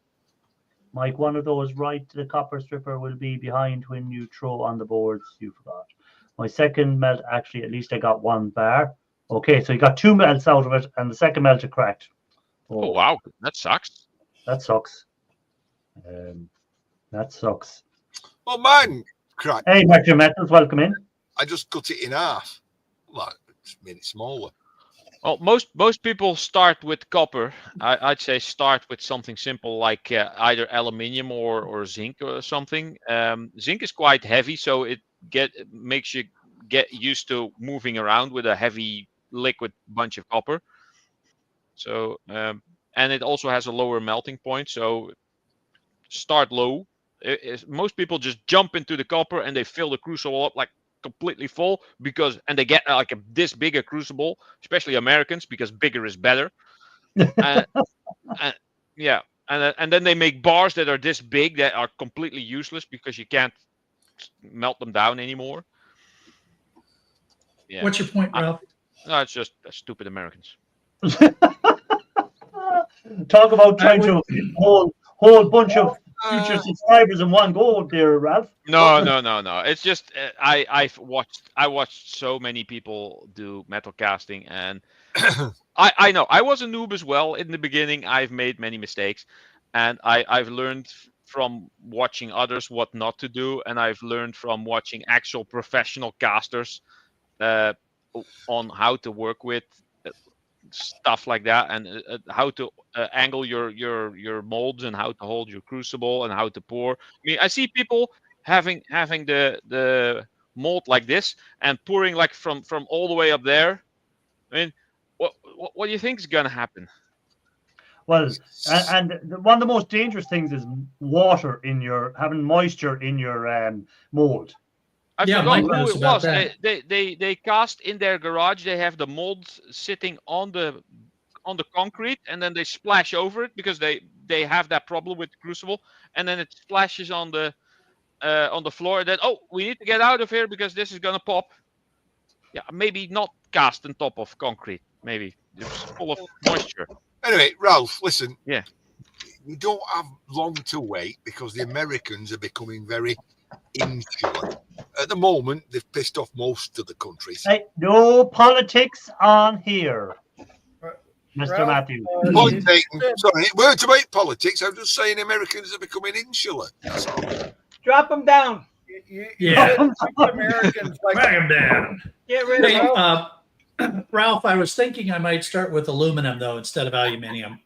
Mike, one of those right, the copper stripper will be behind when you throw on the boards. You forgot. My second melt, actually, at least I got one bar. Okay, so you got 2 melts out of it, and the second melt it cracked. Oh wow, that sucks. That sucks. That sucks. Well, mine cracked. Hey, Martin Metals, welcome in. I just cut it in half. Like, just made it smaller. Well, most people start with copper. I'd say start with something simple like either aluminium or zinc or something. Zinc is quite heavy, so it makes you get used to moving around with a heavy liquid bunch of copper. So and it also has a lower melting point. So start low. Most people just jump into the copper and they fill the crucible up like completely full and they get like this bigger crucible, especially Americans, because bigger is better. and yeah, and then they make bars that are this big that are completely useless because you can't melt them down anymore. Yeah. What's your point, Ralph? No, it's just stupid Americans. Talk about trying to whole bunch of future subscribers in one go there, Ralph. No. It's just I watched so many people do metal casting, and I know I was a noob as well in the beginning. I've made many mistakes, and I've learned from watching others what not to do, and I've learned from watching actual professional casters on how to work with stuff like that, and how to angle your molds, and how to hold your crucible, and how to pour. I mean, I see people having the mold like this and pouring like from all the way up there. I mean, what do you think is gonna happen? Well, and one of the most dangerous things is water having moisture in your mold. I Yeah, forgot Mike who knows it about was. that. They cast in their garage. They have the molds sitting on the concrete, and then they splash over it because they have that problem with the crucible, and then it splashes on the floor. Then we need to get out of here because this is gonna pop. Yeah, maybe not cast on top of concrete. Maybe it's full of moisture. Anyway, Ralph, listen. Yeah. We don't have long to wait because the Americans are becoming very insular. At the moment, they've pissed off most of the countries. Hey, no politics on here, Mr. Ralph, Matthews. Point taken. Sorry, words about politics. I'm just saying Americans are becoming insular. That's all. Drop them down. Yeah. Americans like Bang 'em down. Get rid Hey, of them. Ralph, I was thinking I might start with aluminum though instead of aluminium.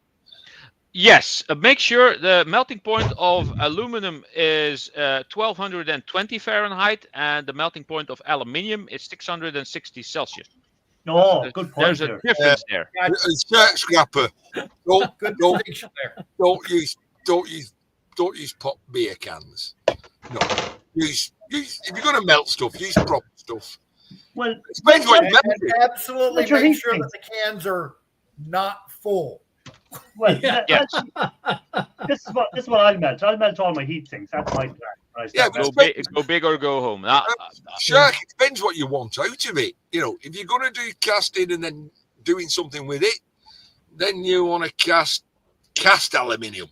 Yes, make sure the melting point of aluminum is 1220 Fahrenheit, and the melting point of aluminium is 660 Celsius. Oh, good point. There's a difference there. Shirt scrapper. Don't good don't distinction there. don't use pop beer cans. No, use if you're going to melt stuff, use proper stuff. Well, It depends what you melt And it. absolutely What's your make heat sure sink? that the cans are not full. well, Yeah. Yes. this is what I'll melt. I'll melt all my heat sinks. That's my plan. When I Yeah, start but melting. Go big or go home. Shark, it depends what you want out of it. You know, if you're going to do casting and then doing something with it, then you want to cast aluminium.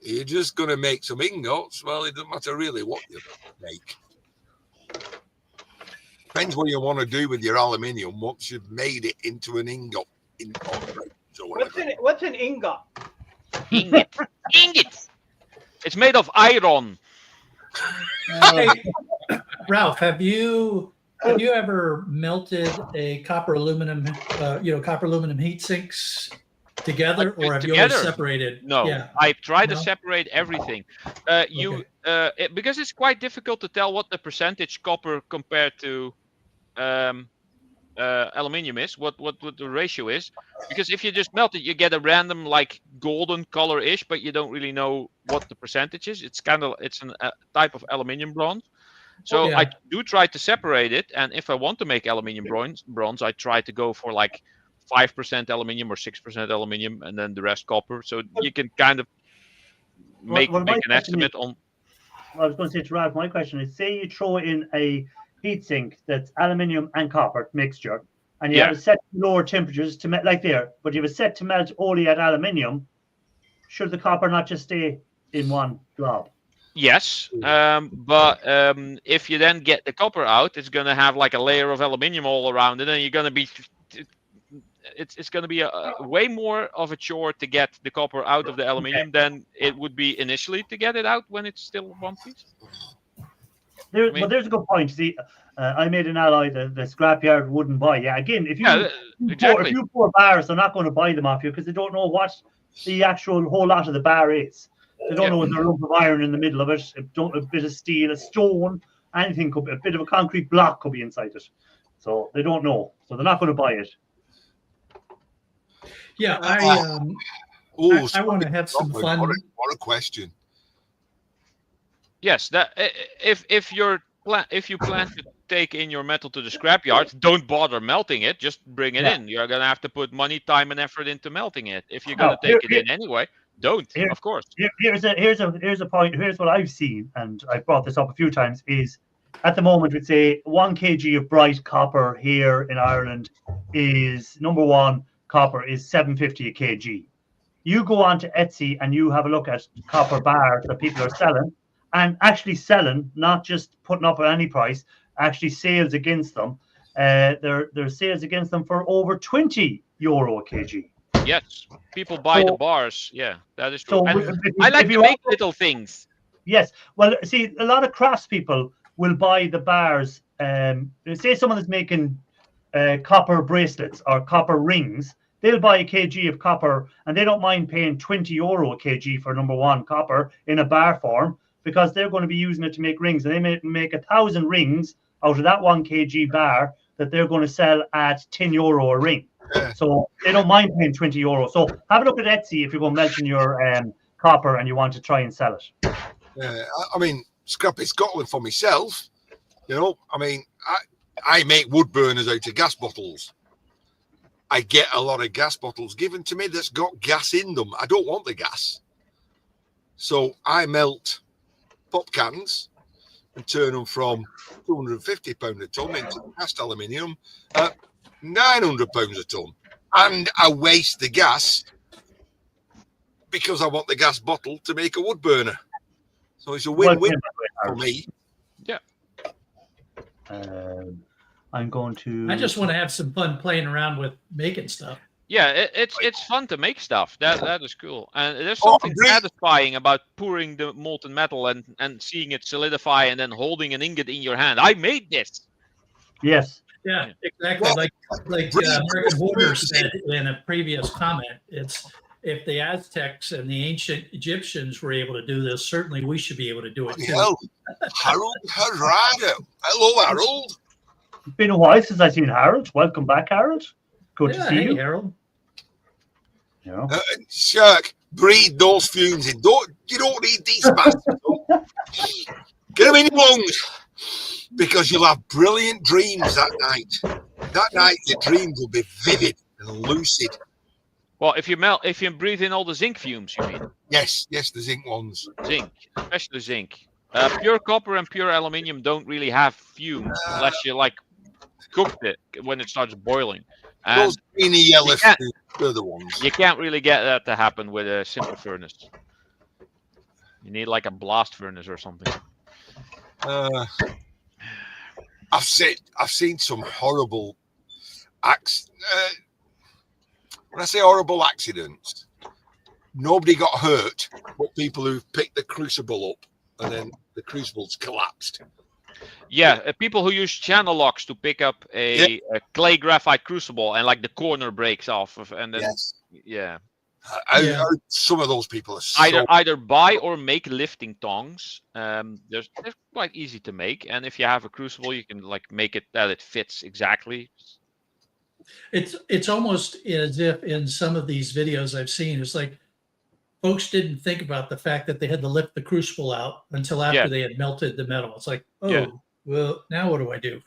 You're just going to make some ingots. Well, it doesn't matter really what you make. Depends what you want to do with your aluminium once you've made it into an ingot. Or whatever. What's an ingot? Ingot. Ingot. It's made of iron. Hey, Ralph, have you ever melted a copper aluminum heat sinks together, or have you always Together? separated? No, Yeah. I try to No? separate everything. Because it's quite difficult to tell what the percentage copper compared to aluminium is, what the ratio is. Because if you just melt it, you get a random like golden color-ish, but you don't really know what the percentage is. It's a type of aluminium bronze. So Yeah. I do try to separate it, and if I want to make aluminium bronze, I try to go for like 5% aluminium or 6% aluminium, and then the rest copper. So you can kind of make my an question estimate is- on. I was going to say to Ralph, my question is: say you throw in a heat sink that's aluminium and copper mixture, and you Yeah. have it set to lower temperatures to melt like there, but you have it set to melt only at aluminium. Should the copper not just stay in one glob? Yes, but if you then get the copper out, it's going to have like a layer of aluminium all around it, and you're going to be. It's going to be a way more of a chore to get the copper out of the aluminium than it would be initially to get it out when it's still one piece. But there's a good point. See, I made an alloy that the scrapyard wouldn't buy. Yeah, again, if Yeah, exactly. if you pour bars, they're not going to buy them off you because they don't know what the actual whole lot of the bar is. They don't Yeah. know whether a lump of iron in the middle of it, a bit of steel, a stone, anything could be, a bit of a concrete block could be inside it. So they don't know. So they're not going to buy it. Yeah, Oh, I want to have some fun. What a question. Yes, that if you plan to take in your metal to the scrapyard, don't bother melting it. Just bring it in. You're gonna have to put money, time, and effort into melting it. If you're gonna take it in anyway, don't. Of course. Here's a point. Here's what I've seen, and I've brought this up a few times. Is at the moment we'd say 1 kg of bright copper here in Ireland is number one. Copper is $7.50 a kg. You go on to Etsy and you have a look at copper bars that people are selling, and actually selling, not just putting up at any price, actually sales against them. There's sales against them for over €20 a kg. Yes, people buy the bars. Yeah, that is true. So And I like to make little things. Yes. Well, see, a lot of craftspeople will buy the bars. Say someone is making copper bracelets or copper rings. They'll buy a kg of copper and they don't mind paying €20 a kg for number one copper in a bar form because they're going to be using it to make rings. And they may make 1,000 rings out of that 1 kg bar that they're going to sell at €10 a ring. So they don't mind paying €20. So have a look at Etsy if you're going melting your copper and you want to try and sell it. I mean, Scrappy Scotland for myself, you know, I mean, I make wood burners out of gas bottles. I get a lot of gas bottles given to me that's got gas in them. I don't want the gas. So I melt pop cans and turn them from £250 a tonne into cast aluminium at £900 a tonne. And I waste the gas because I want the gas bottle to make a wood burner. So it's a win-win for me. Yeah. I'm going to. I just want to have some fun playing around with making stuff. Yeah, it's fun to make stuff. That is cool, and there's something satisfying about pouring the molten metal and seeing it solidify, and then holding an ingot in your hand. I made this. Yes. Yeah, exactly. Like American Hoarder said in a previous comment, it's if the Aztecs and the ancient Egyptians were able to do this, certainly we should be able to do it too. Harold Harado. Hello, Harold. It's been a while since I've seen Harold. Welcome back, Harold. Good to see you. Harold. You know. Shirk, breathe those fumes in. You don't need these bastards. Get them in your lungs. Because you'll have brilliant dreams that night. That night, your dreams will be vivid and lucid. Well, if you breathe in all the zinc fumes, you mean? Yes, the zinc ones. Zinc, especially zinc. Pure copper and pure aluminium don't really have fumes unless you cooked it when it starts boiling. And those greeny yellow fumes are the ones. You can't really get that to happen with a simple furnace. You need like a blast furnace or something. I've seen some horrible when I say horrible accidents, nobody got hurt, but people who picked the crucible up and then the crucible's collapsed. Yeah, people who use channel locks to pick up a clay graphite crucible and the corner breaks off and then some of those people are either buy or make lifting tongs. They're quite easy to make, and if you have a crucible, you can make it that it fits exactly. It's almost as if in some of these videos I've seen, it's like folks didn't think about the fact that they had to lift the crucible out until after they had melted the metal. It's like, well, now what do I do?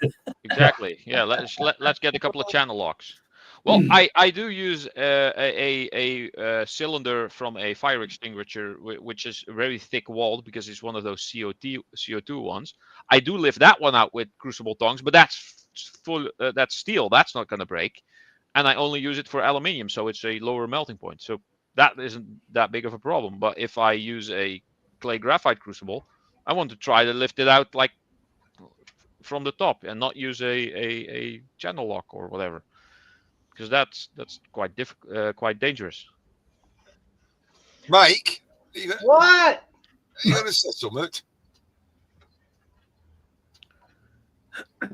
Exactly. Yeah, let's get a couple of channel locks. Well, I do use a cylinder from a fire extinguisher, which is very thick walled because it's one of those CO2 ones. I do lift that one out with crucible tongs, but that's that's steel. That's not going to break. And I only use it for aluminium, so it's a lower melting point. So that isn't that big of a problem. But if I use a clay graphite crucible, I want to try to lift it out from the top and not use a channel lock or whatever. Because that's quite dangerous. Mike, what? Are you going to say something?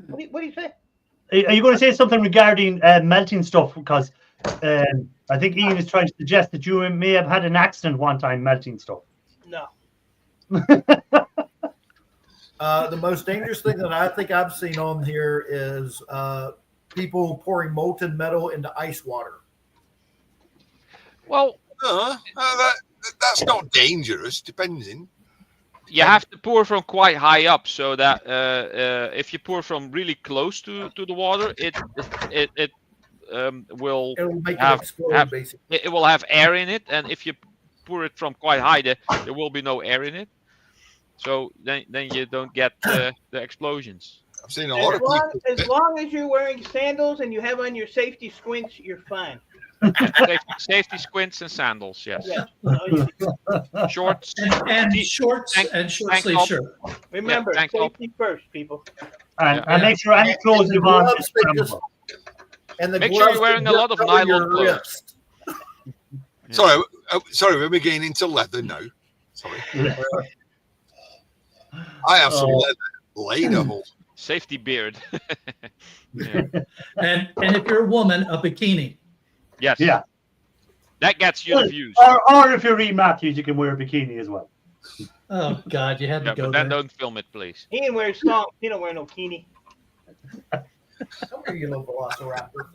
What do you say? Are you going to say something regarding melting stuff? Because I think Ian is trying to suggest that you may have had an accident one time melting stuff. No. The most dangerous thing that I think I've seen on here is people pouring molten metal into ice water. Well, That's not dangerous, depending. you have to pour from quite high up, so that if you pour from really close to the water, it will It'll make have, it explode, basically. it will have air in it, and if you pour it from quite high, there will be no air in it. So then you don't get the explosions. I've seen a lot of people. As long as you're wearing sandals and you have on your safety squints, you're fine. Safety squints and sandals, yes. Yeah. Shorts. And shorts and short sleeve shirt. Remember, tank top. safety first, people. And make sure any clothes And you the want. gloves that just- and the Make sure gloves you're wearing that a lot of just cover nylon your clothes. wrist. Sorry, we're getting into leather now. Sorry. I have some leather later. Safety beard. And if you're a woman, a bikini. Yes. Yeah. That gets you the views. Or if you're Reed Matthews, you can wear a bikini as well. Oh God, you had to Yeah, go but there. then don't film it, please. He didn't wear socks. He don't wear no bikini. Come here, you little velociraptor.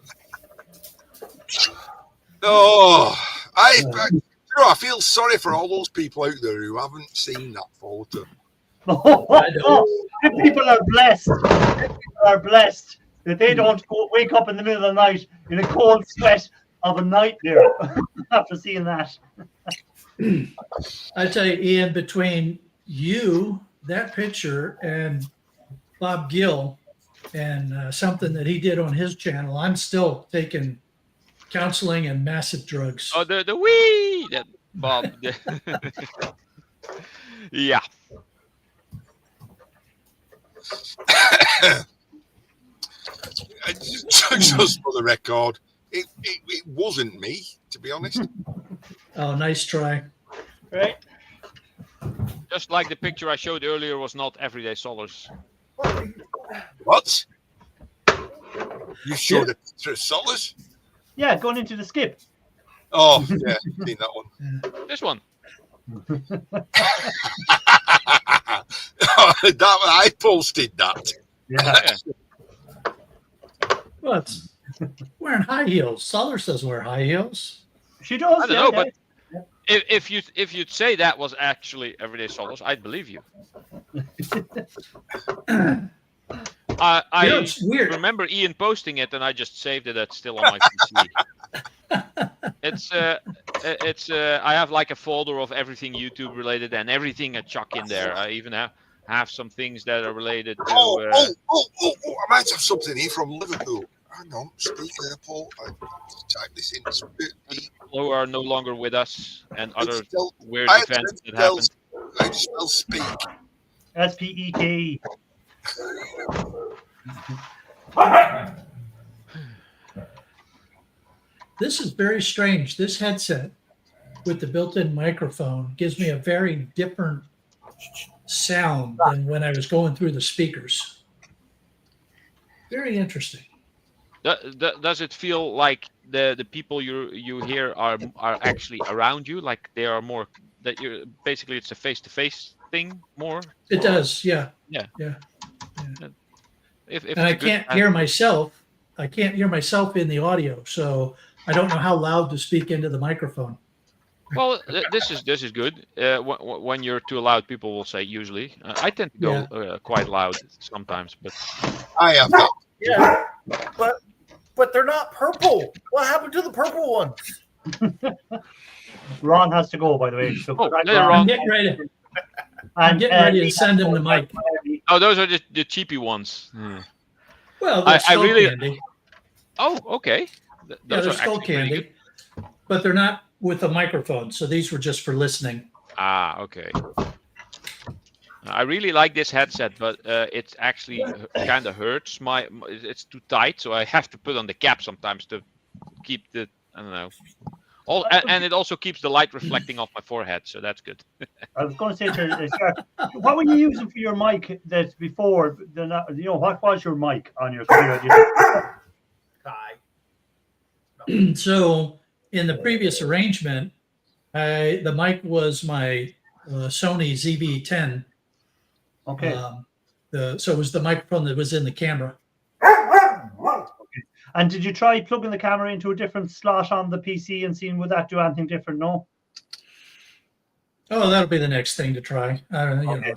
I feel sorry for all those people out there who haven't seen that photo. People are blessed. People are blessed that they don't wake up in the middle of the night in a cold sweat of a nightmare after seeing that. I tell you, Ian, between you, that picture, and Bob Gill, and something that he did on his channel, I'm still taking counseling and massive drugs. Oh, the wee that Bob. Yeah. Just for the record, it wasn't me, to be honest. Oh, nice try. Right? Just like the picture I showed earlier was not everyday solars. What? You showed a picture of Solus? Yeah, going into the skip. Oh, yeah, seen that one. This one. I posted that. Yeah. Well, it's wearing high heels. Solar says wear high heels. She does. I don't know, but if you'd say that was actually everyday solars, I'd believe you. I it's weird. remember Ian posting it, and I just saved it. It's still on my PC. It's I have like a folder of everything YouTube related and everything I chuck in there. I even have some things that are related to. I might have something here from Liverpool. Hang on, speak there, Paul. I type this in. Who are no longer with us, and other weird I events that happened. I spell speak. SPEK. This is very strange. This headset with the built-in microphone gives me a very different sound than when I was going through the speakers. Very interesting. Does it feel like the people you hear are actually around you? Like they are more that you're basically it's a face-to-face thing more? It does, yeah. Yeah. If And I can't hear myself. I can't hear myself in the audio, so I don't know how loud to speak into the microphone. Well, this is good. When you're too loud, people will say usually. I tend to go quite loud sometimes, but I have that. Yeah, but they're not purple. What happened to the purple ones? Ron has to go, by the way. So later I'm on. getting ready. I'm getting ready to send him the mic. Oh, those are the cheapy ones. Well, they're I skull really- candy. Oh, okay. Yeah, Those they're are skull actually pretty candy, but they're not with a microphone. So these were just for listening. Ah, okay. I really like this headset, but it's actually kind of hurts. It's too tight, so I have to put on the cap sometimes to keep the, I don't know, And it also keeps the light reflecting off my forehead, so that's good. I was going to say to Shark, what were you using for your mic that before? What was your mic on your computer? So in the previous arrangement, the mic was my Sony ZV-10. Okay. So it was the microphone that was in the camera. Okay. And did you try plugging the camera into a different slot on the PC and seeing would that do anything different? No. Oh, that'll be the next thing to try. I don't know. Okay.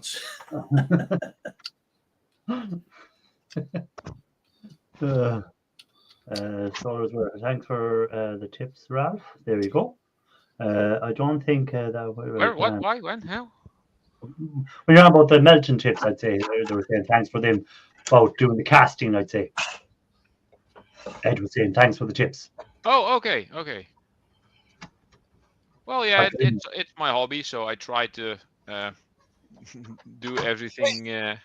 Thanks for the tips, Ralph. There we go. I don't think that. Where? What? Why? When? How? When you're on about the Melton tips, I'd say they were saying thanks for them about doing the casting. I'd say Ed was saying thanks for the tips. Oh, okay. Well, yeah, it's my hobby, so I try to do everything. I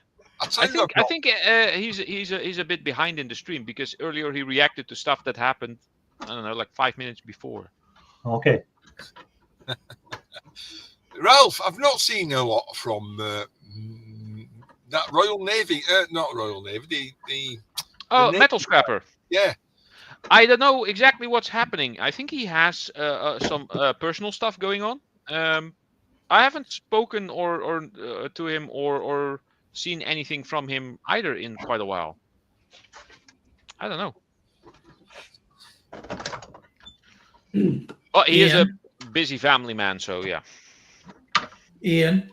think he's a bit behind in the stream because earlier he reacted to stuff that happened. I don't know, like 5 minutes before. Okay. Ralph, I've not seen a lot from that Royal Navy. Not Royal Navy. The Metal Scrapper. Yeah. I don't know exactly what's happening. I think he has some personal stuff going on. I haven't spoken or to him or seen anything from him either in quite a while. I don't know. Well, he is a busy family man, so yeah. Ian,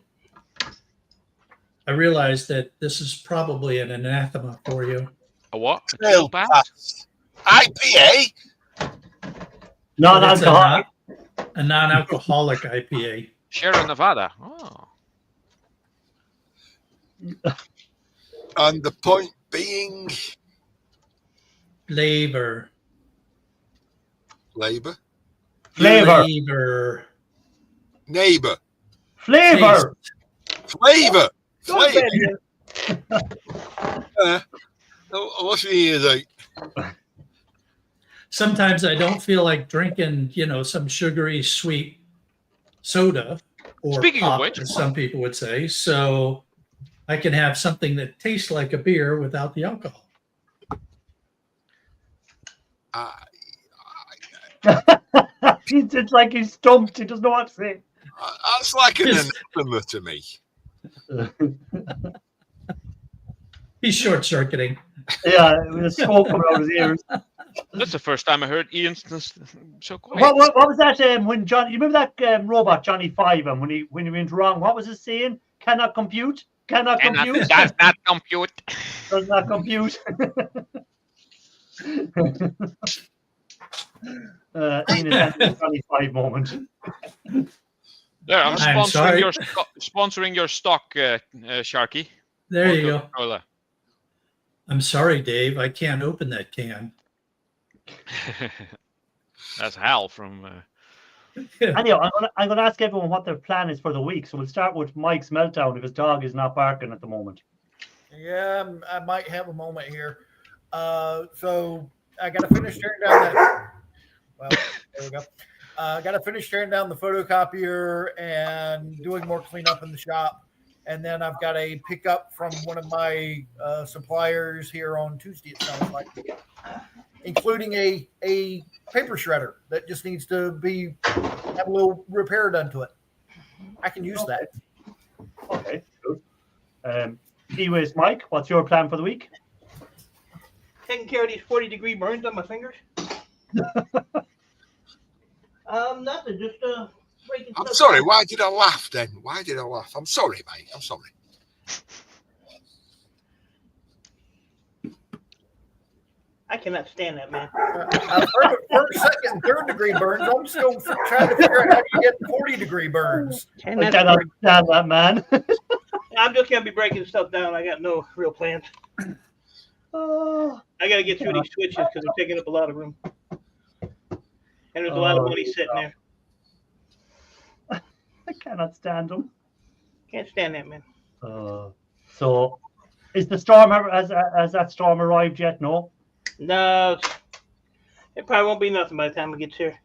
I realize that this is probably an anathema for you. A what? A Still pass? IPA? Non-alcoholic. A non-alcoholic IPA. Sierra Nevada. Oh. And the point being? Flavor. Labor? Flavor. Neighbor. Flavor. Flavor. What's the ears out? Sometimes I don't feel like drinking, some sugary sweet soda or Speaking of pop, which, as some people would say. So I can have something that tastes like a beer without the alcohol. It's like he's stumped. He doesn't know what to say. That's like an anathema to me. He's short-circuiting. Yeah, with a smoke coming out of his ears. That's the first time I heard Ian so quiet. What was that? When John, you remember that robot Johnny Five, and when he went wrong, what was his saying? Cannot compute. Cannot compute. Does not compute. Does not compute. Ian is having a Johnny Five moment. There, I'm sponsoring your stock, Sharky. There you go. I'm sorry, Dave. I can't open that can. That's Hal from. Anyway, I'm going to ask everyone what their plan is for the week. So we'll start with Mike's meltdown if his dog is not barking at the moment. Yeah, I might have a moment here. So I got to finish tearing down that. Well, there we go. Got to finish tearing down the photocopier and doing more cleanup in the shop. And then I've got a pickup from one of my suppliers here on Tuesday, it sounds like, including a paper shredder that just needs to have a little repair done to it. I can use that. Okay, good. Anyways, Mike, what's your plan for the week? Taking care of these 40-degree burns on my fingers. Nothing, just breaking I'm stuff sorry, down. why did I laugh then? Why did I laugh? I'm sorry, mate. I'm sorry. I cannot stand that, man. First, second, and third degree burns. I'm still trying to figure out how you get 40-degree burns. I cannot stand that, man. I'm just gonna be breaking stuff down. I got no real plans. I gotta get through these switches because they're taking up a lot of room, and there's a lot of money sitting there. I cannot stand them. Can't stand that, man. So, is the storm has that storm arrived yet? No. No, it probably won't be nothing by the time it gets here.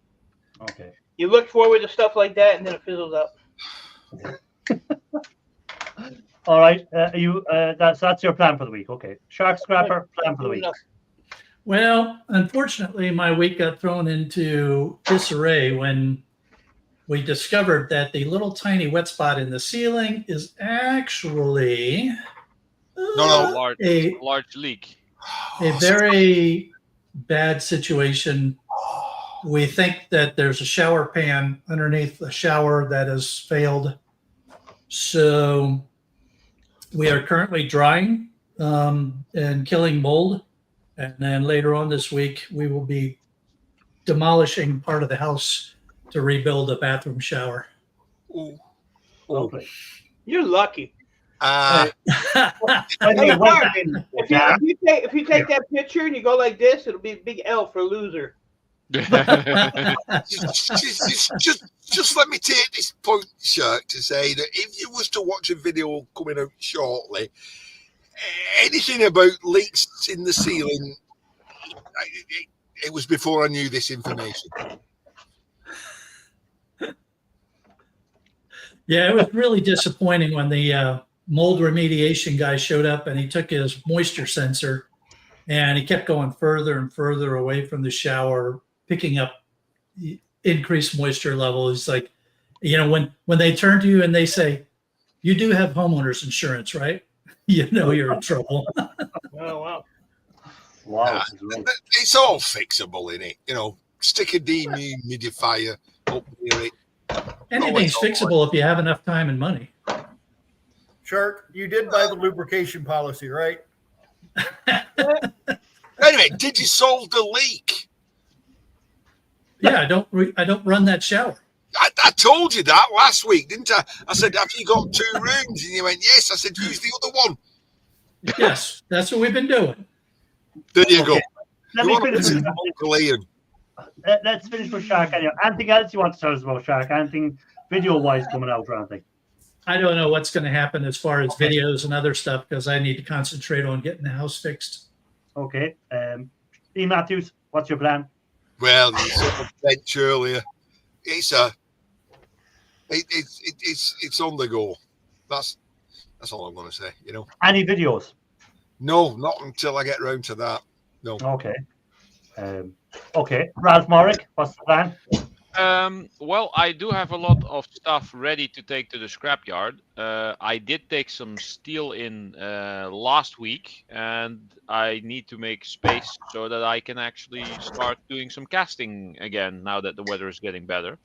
Okay. You look forward to stuff like that, and then it fizzles out. All right. That's your plan for the week. Okay. Shark Scrapper plan for the week. Well, unfortunately, my week got thrown into disarray when we discovered that the little tiny wet spot in the ceiling is actually a large leak. very bad situation. We think that there's a shower pan underneath the shower that has failed. So we are currently drying and killing mold. And then later on this week, we will be demolishing part of the house to rebuild a bathroom shower. Ooh. Lovely. You're lucky. By the Hey, way, Mark, welcome in, Dan. if you take that picture and you go like this, it'll be a big L for loser. Just let me take this point, Shirk, to say that if you was to watch a video coming out shortly, anything about leaks in the ceiling, it was before I knew this information. Yeah, it was really disappointing when the mold remediation guy showed up and he took his moisture sensor and he kept going further and further away from the shower, picking up increased moisture level. He's like, when they turn to you and they say, "You do have homeowners insurance, right?" You know you're in trouble. Oh, wow. Wow. It's all fixable, in it. Stick a dehumidifier up near it. Anything's fixable if you have enough time and money. Shark, you did buy the lubrication policy, right? Anyway, did you solve the leak? Yeah, I don't run that shower. I told you that last week, didn't I? I said, "Have you got 2 rooms?" And you went, "Yes." I said, "Use the other one." Yes, that's what we've been doing. There you go. Let's finish with Shark. Anyway, anything else you want to tell us about Shark? Anything video-wise coming out or anything? I don't know what's going to happen as far as videos and other stuff because I need to concentrate on getting the house fixed. Okay. E. Matthews, what's your plan? Well, you sort of mentioned earlier, it's on the go. That's all I'm going to say. Any videos? No, not until I get round to that. No. Okay. Okay. Ralph Morrick, what's the plan? Well, I do have a lot of stuff ready to take to the scrapyard. I did take some steel in last week, and I need to make space so that I can actually start doing some casting again now that the weather is getting better.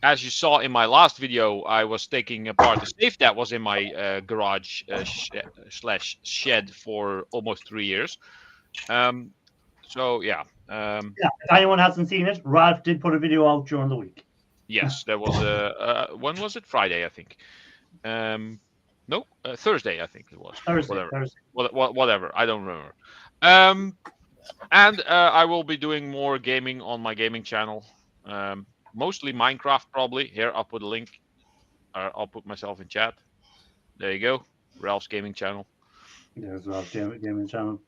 As you saw in my last video, I was taking apart the safe that was in my garage slash shed for almost 3 years. So yeah. If anyone hasn't seen it, Ralph did put a video out during the week. Yes, there was when was it? Friday, I think. No, Thursday, I think it was. Thursday. Whatever. I don't remember. And I will be doing more gaming on my gaming channel. Mostly Minecraft, probably. Here, I'll put a link. I'll put myself in chat. There you go. Ralph's gaming channel. There's Ralph's gaming channel.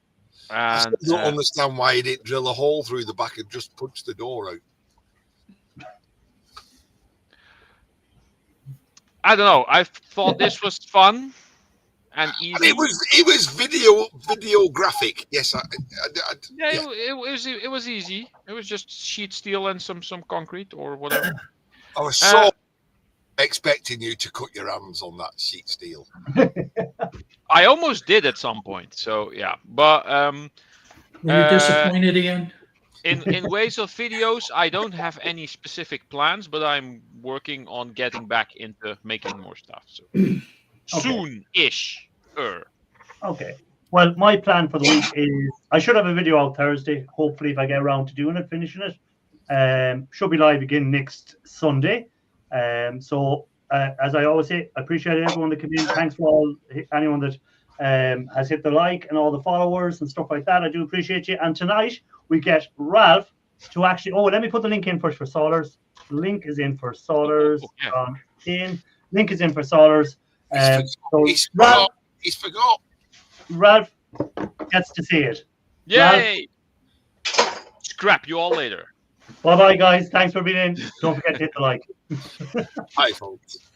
I And don't understand why he didn't drill a hole through the back and just punch the door out. I don't know. I thought this was fun and easy. And it was videographic. Yes, Yeah, it was easy. It was just sheet steel and some concrete or whatever. I was so expecting you to cut your hands on that sheet steel. I almost did at some point. So yeah, but Were you disappointed, Ian? in ways of videos, I don't have any specific plans, but I'm working on getting back into making more stuff. So soon-ish. Okay. Well, my plan for the week is I should have a video out Thursday. Hopefully, if I get around to doing it, finishing it. Should be live again next Sunday. So as I always say, I appreciate everyone that came in. Thanks for anyone that has hit the like and all the followers and stuff like that. I do appreciate you. And tonight we get Ralph to actually. Oh, let me put the link in first for Solars. Link is in for Solars. Link is in for Solars. He's forgot. Ralph gets to see it. Yay! Scrap you all later. Bye bye, guys. Thanks for being in. Don't forget to hit the like. Bye, folks.